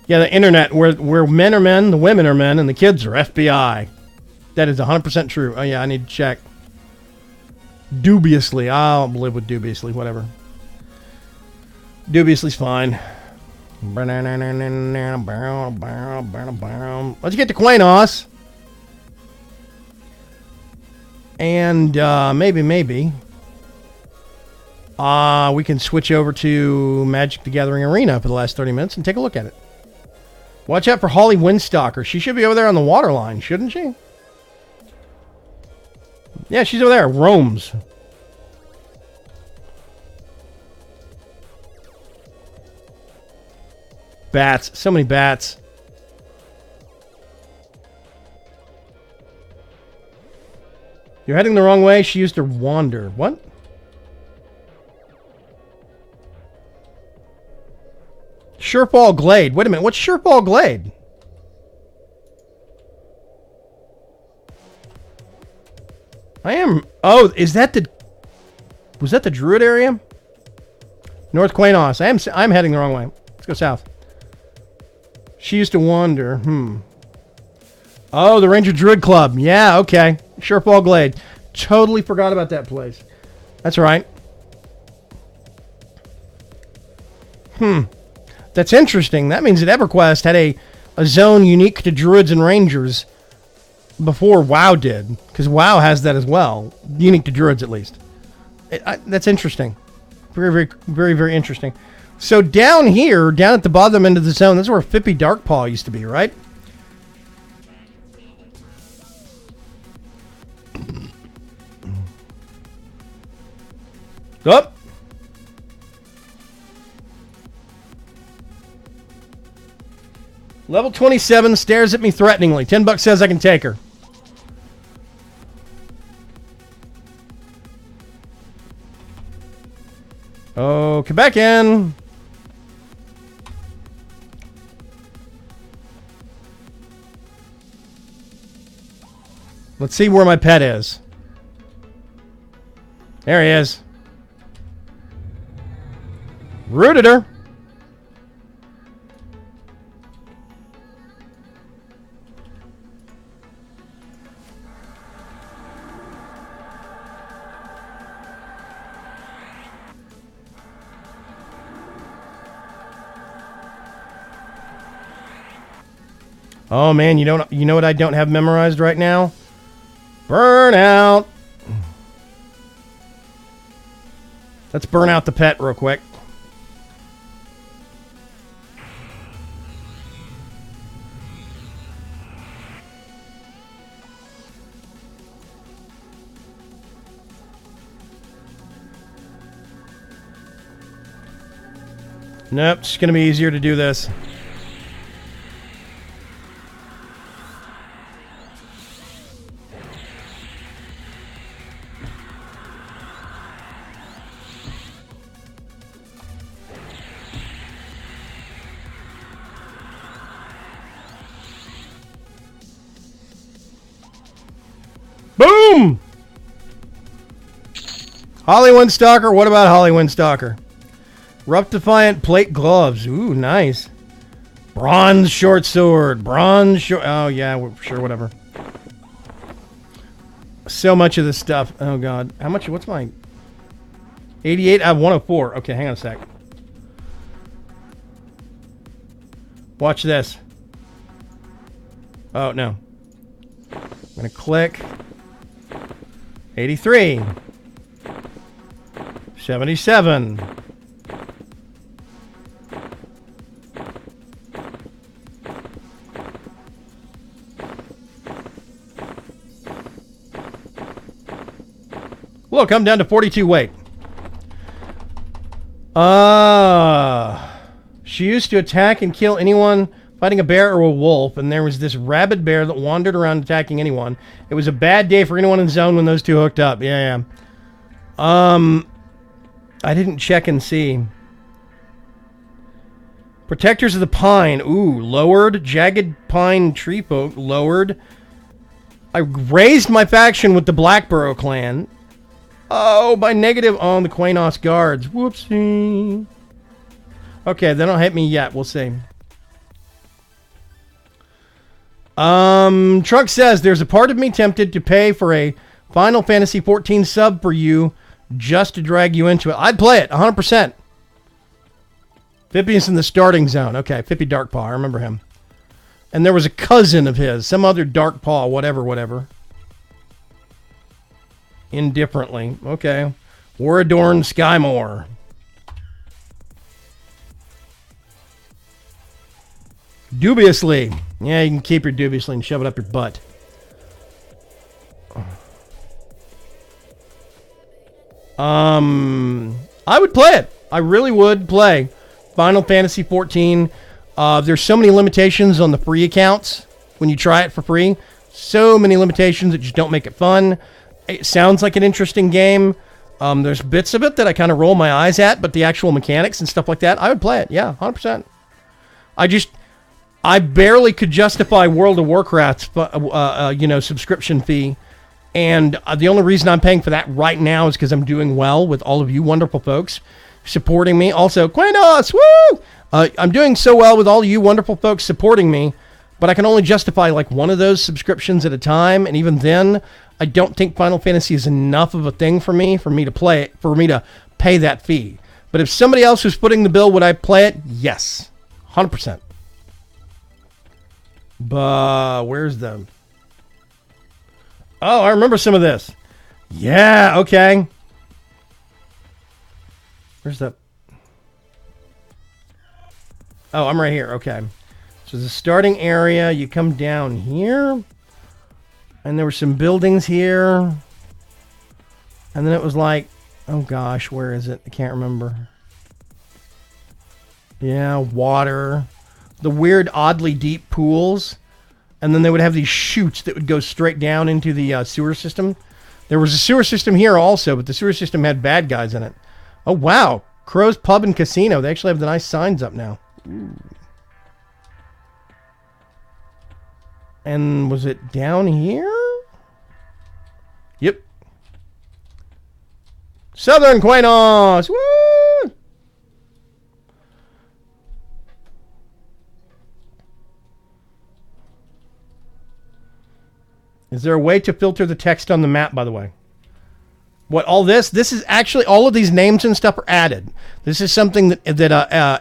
S1: Yeah, the internet, where men are men, the women are men, and the kids are FBI. That is 100% true. Oh, yeah, I need to check. Dubiously. I'll live with dubiously, whatever. Dubiously is fine. Let's get to Quenos. And maybe we can switch over to Magic the Gathering Arena for the last 30 minutes and take a look at it. Watch out for Holly Windstalker. She should be over there on the water line, shouldn't she? Yeah, she's over there. Roams. Bats. So many bats. You're heading the wrong way. She used to wander. What? Surefall Glade. Wait a minute. What's Surefall Glade? Oh, is that the... Was that the Druid area? North Quenos. I'm heading the wrong way. Let's go south. She used to wander. Oh, the Ranger Druid Club. Yeah, okay. Surefall Glade. Totally forgot about that place. That's right. That's interesting. That means that EverQuest had a zone unique to Druids and Rangers before WoW did. Because WoW has that as well. Unique to Druids, at least. That's interesting. Very, very, very, very interesting. So down here, down at the bottom end of the zone, that's where Fippy Darkpaw used to be, right? Up. Level 27 stares at me threateningly. $10 says I can take her. Oh, come back in. Let's see where my pet is. There he is. Rooted her. Oh man, you know what I don't have memorized right now? Burnout. Let's burn out the pet real quick. Nope, it's going to be easier to do this. Boom! Holly Windstalker. What about Holly Windstalker? Rough Defiant plate gloves. Ooh, nice. Bronze short sword. Bronze short... Oh, yeah, sure, whatever. So much of this stuff. Oh, God. How much... What's my... 88? I have 104. Okay, hang on a sec. Watch this. Oh, no. I'm going to click... 83. 77. Look, I'm down to 42 weight. She used to attack and kill anyone fighting a bear or a wolf, and there was this rabid bear that wandered around attacking anyone. It was a bad day for anyone in the zone when those two hooked up. Yeah. I didn't check and see. Protectors of the Pine. Ooh, lowered. Jagged Pine Tree Folk, lowered. I raised my faction with the Blackborough clan. Oh, by negative on the Quainos guards. Whoopsie. Okay, they don't hit me yet. We'll see. Truck says, there's a part of me tempted to pay for a Final Fantasy 14 sub for you just to drag you into it. I'd play it, 100%. Fippy is in the starting zone. Okay, Fippy Darkpaw, I remember him. And there was a cousin of his, some other Darkpaw, whatever. Indifferently. Okay. Waradorn Skymore. Dubiously. Yeah, you can keep your dubiously and shove it up your butt. I would play it. I really would play Final Fantasy 14. There's so many limitations on the free accounts when you try it for free. So many limitations that just don't make it fun. It sounds like an interesting game. There's bits of it that I kind of roll my eyes at, but the actual mechanics and stuff like that, I would play it. Yeah, 100%. I barely could justify World of Warcraft's, subscription fee. And the only reason I'm paying for that right now is because I'm doing well with all of you wonderful folks supporting me. Also, Quainos, woo! I'm doing so well with all of you wonderful folks supporting me, but I can only justify like one of those subscriptions at a time. And even then, I don't think Final Fantasy is enough of a thing for me to play it, for me to pay that fee. But if somebody else was footing the bill, would I play it? Yes. 100%. But where's the... Oh, I remember some of this. Yeah, okay. Where's the... Oh, I'm right here. Okay. So the starting area, you come down here. And there were some buildings here. And then it was like... Oh gosh, where is it? I can't remember. Yeah, water. The weird, oddly deep pools. And then they would have these chutes that would go straight down into the sewer system. There was a sewer system here also, but the sewer system had bad guys in it. Oh, wow. Crow's Pub and Casino. They actually have the nice signs up now. Ooh. And was it down here? Yep. Southern Quainos! Woo! Is there a way to filter the text on the map, by the way? What, all this? This is actually, all of these names and stuff are added. This is something that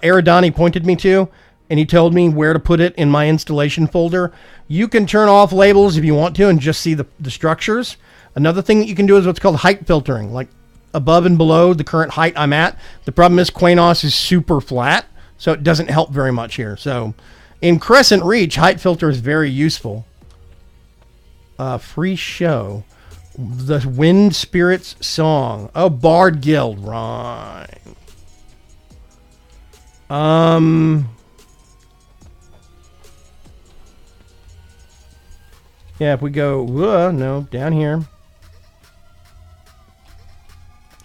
S1: Aridani pointed me to, and he told me where to put it in my installation folder. You can turn off labels if you want to and just see the structures. Another thing that you can do is what's called height filtering, like above and below the current height I'm at. The problem is Quainos is super flat, so it doesn't help very much here. So in Crescent Reach, height filter is very useful. Free show. The Wind Spirits song. Oh, Bard Guild. Right. Yeah, if we go... no, down here.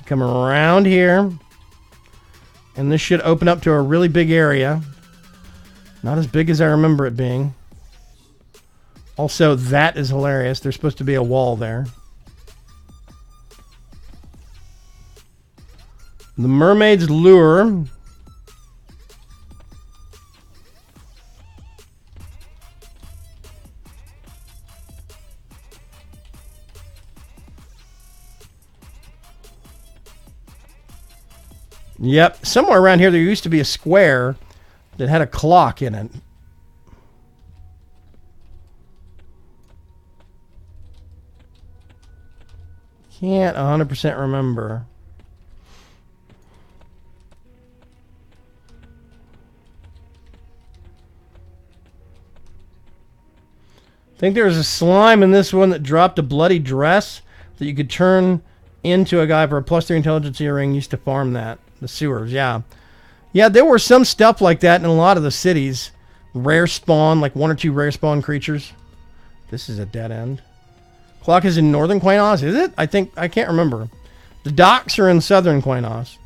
S1: Come around here. And this should open up to a really big area. Not as big as I remember it being. Also, that is hilarious. There's supposed to be a wall there. The Mermaid's Lure. Yep, somewhere around here there used to be a square that had a clock in it. Can't 100% remember. I think there was a slime in this one that dropped a bloody dress that you could turn into a guy for a +3 intelligence ring. Used to farm that. The sewers, yeah. Yeah, there were some stuff like that in a lot of the cities. Rare spawn, like 1 or 2 rare spawn creatures. This is a dead end. Clock is in northern Quainos, is it? I can't remember. The docks are in southern Quainos.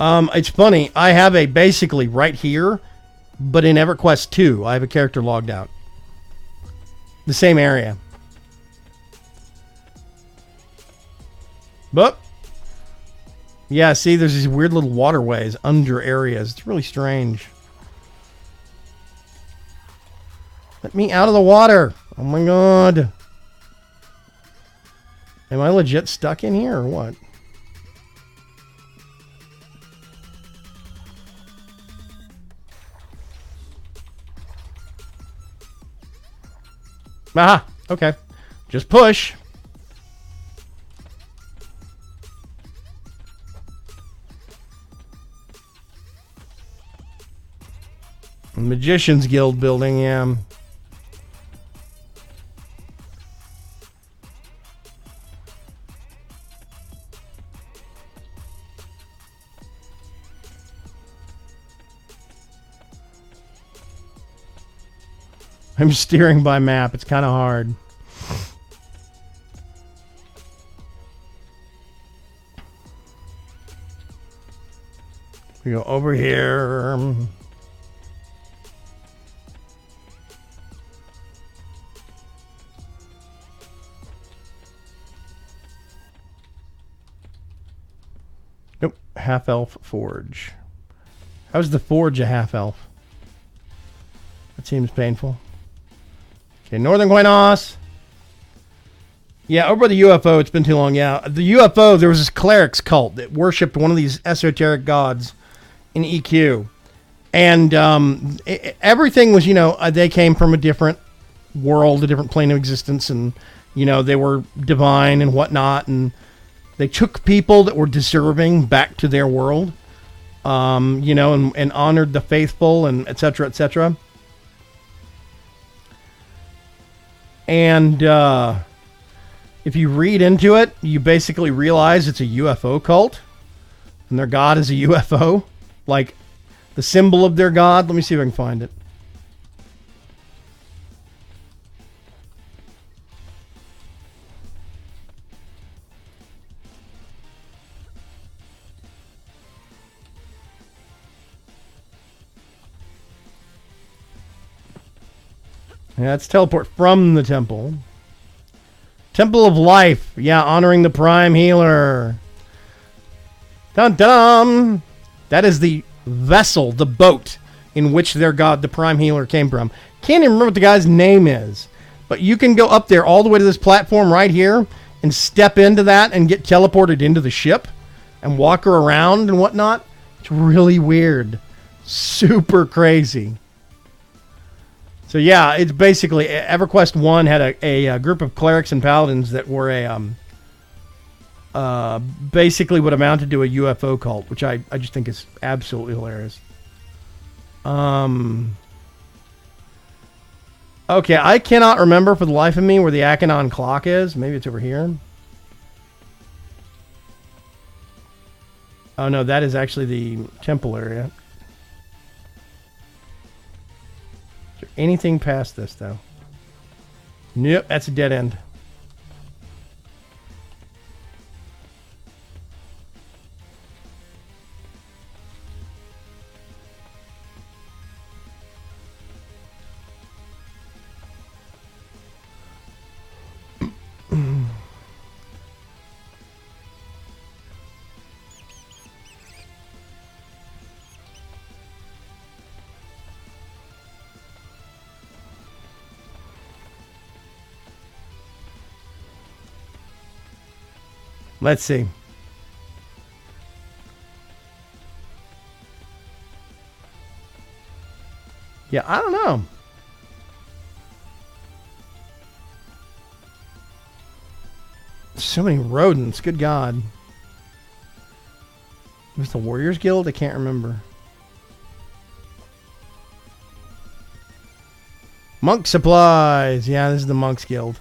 S1: It's funny. I have a basically right here, but in EverQuest 2, I have a character logged out. The same area. But, yeah, see, there's these weird little waterways under areas. It's really strange. Let me out of the water. Oh my god. Am I legit stuck in here or what? Aha, okay. Just push. Magician's Guild building, yeah. I'm steering by map. It's kind of hard. We go over here. Nope. Half-elf forge. How's the forge a half-elf? That seems painful. Okay, Northern Quainos. Yeah, over the UFO, it's been too long. Yeah, the UFO, there was this clerics cult that worshipped one of these esoteric gods in EQ. And everything was, they came from a different world, a different plane of existence. And, they were divine and whatnot. And they took people that were deserving back to their world, and honored the faithful and et cetera, et cetera. And if you read into it, you basically realize it's a UFO cult. And their god is a UFO. Like, the symbol of their god. Let me see if I can find it. Yeah, it's teleport from the temple. Temple of Life. Yeah, honoring the Prime Healer. Dun dun! That is the vessel, the boat, in which their god, the Prime Healer, came from. Can't even remember what the guy's name is. But you can go up there all the way to this platform right here and step into that and get teleported into the ship and walk her around and whatnot. It's really weird. Super crazy. So yeah, it's basically EverQuest 1 had a group of clerics and paladins that were basically what amounted to a UFO cult, which I just think is absolutely hilarious. Okay, I cannot remember for the life of me where the Achenon clock is. Maybe it's over here. Oh no, that is actually the temple area. Is there anything past this, though? Nope, that's a dead end. Let's see. Yeah, I don't know. So many rodents. Good God. Was the Warriors Guild? I can't remember. Monk supplies. Yeah, this is the Monks Guild.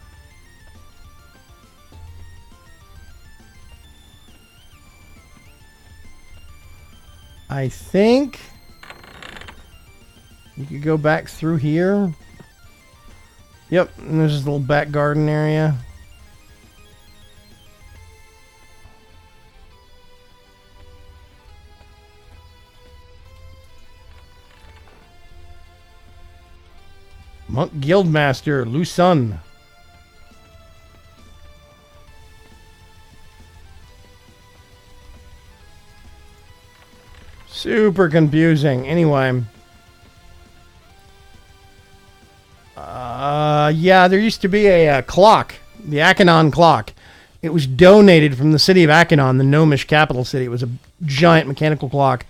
S1: I think you could go back through here. Yep, and there's this little back garden area. Monk Guildmaster, Lusun. Super confusing. Anyway. Yeah, there used to be a clock. The Achenon clock. It was donated from the city of Achenon, the gnomish capital city. It was a giant mechanical clock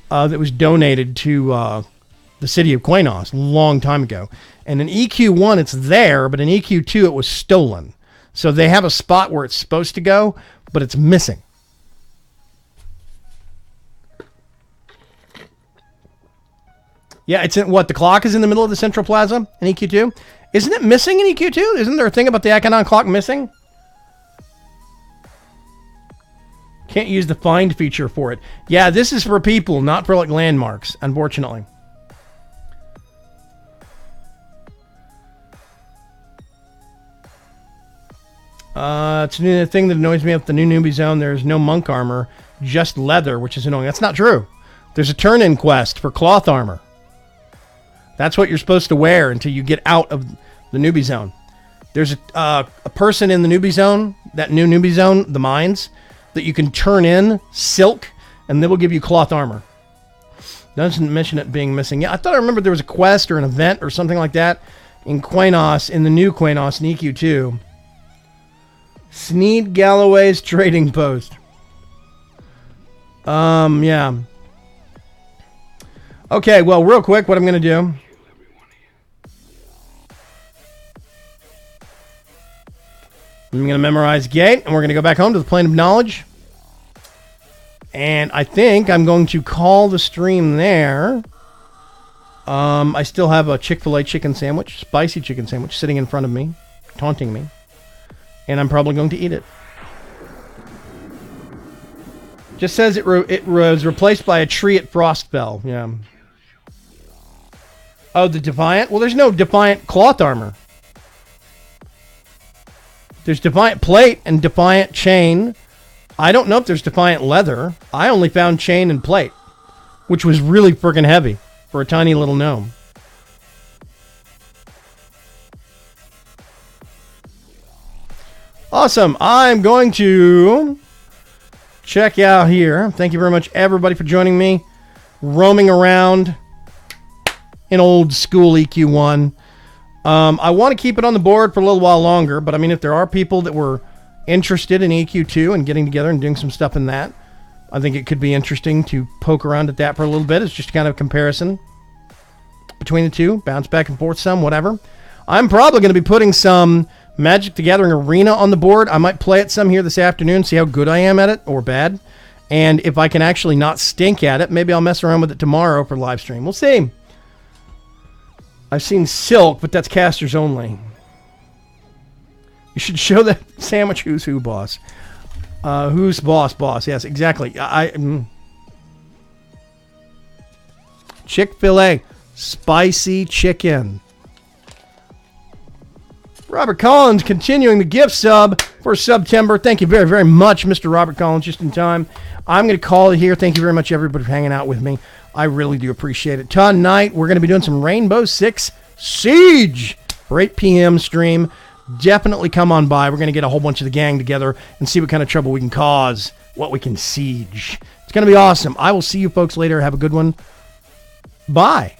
S1: that was donated to the city of Quainos a long time ago. And in EQ1, it's there, but in EQ2, it was stolen. So they have a spot where it's supposed to go, but it's missing. Yeah, it's in what? The clock is in the middle of the central plaza in EQ2? Isn't it missing in EQ2? Isn't there a thing about the Achenon clock missing? Can't use the find feature for it. Yeah, this is for people, not for like landmarks, unfortunately. It's a thing that annoys me about the new newbie zone. There's no monk armor, just leather, which is annoying. That's not true. There's a turn-in quest for cloth armor. That's what you're supposed to wear until you get out of the newbie zone. There's a person in the newbie zone, that new newbie zone, the mines, that you can turn in silk, and they will give you cloth armor. Doesn't mention it being missing. Yeah, I thought I remembered there was a quest or an event or something like that in Quainos, in the new Quainos in EQ2. Sneed Galloway's trading post. Yeah. Okay, well, real quick, what I'm going to do. I'm going to memorize gate, and we're going to go back home to the plane of knowledge. And I think I'm going to call the stream there. I still have a Chick-fil-A chicken sandwich, spicy chicken sandwich, sitting in front of me, taunting me. And I'm probably going to eat it. Just says it was replaced by a tree at Frostfell. Yeah. Oh, the Defiant? Well, there's no Defiant cloth armor. There's Defiant plate and Defiant chain. I don't know if there's Defiant leather. I only found chain and plate, which was really freaking heavy for a tiny little gnome. Awesome. I'm going to check out here. Thank you very much, everybody, for joining me. Roaming around in old school EQ1. I want to keep it on the board for a little while longer, but I mean, if there are people that were interested in EQ2 and getting together and doing some stuff in that, I think it could be interesting to poke around at that for a little bit. It's just kind of a comparison between the two. Bounce back and forth some, whatever. I'm probably going to be putting some Magic the Gathering Arena on the board. I might play it some here this afternoon, see how good I am at it, or bad. And if I can actually not stink at it, maybe I'll mess around with it tomorrow for live stream. We'll see. I've seen Silk, but that's casters only. You should show that sandwich who's who, boss. Who's boss? Yes, exactly. Chick-fil-A. Spicy chicken. Robert Collins continuing the gift sub for September. Thank you very, very much, Mr. Robert Collins, just in time. I'm going to call it here. Thank you very much, everybody, for hanging out with me. I really do appreciate it. Tonight, we're going to be doing some Rainbow Six Siege for 8 p.m. stream. Definitely come on by. We're going to get a whole bunch of the gang together and see what kind of trouble we can cause, what we can siege. It's going to be awesome. I will see you folks later. Have a good one. Bye.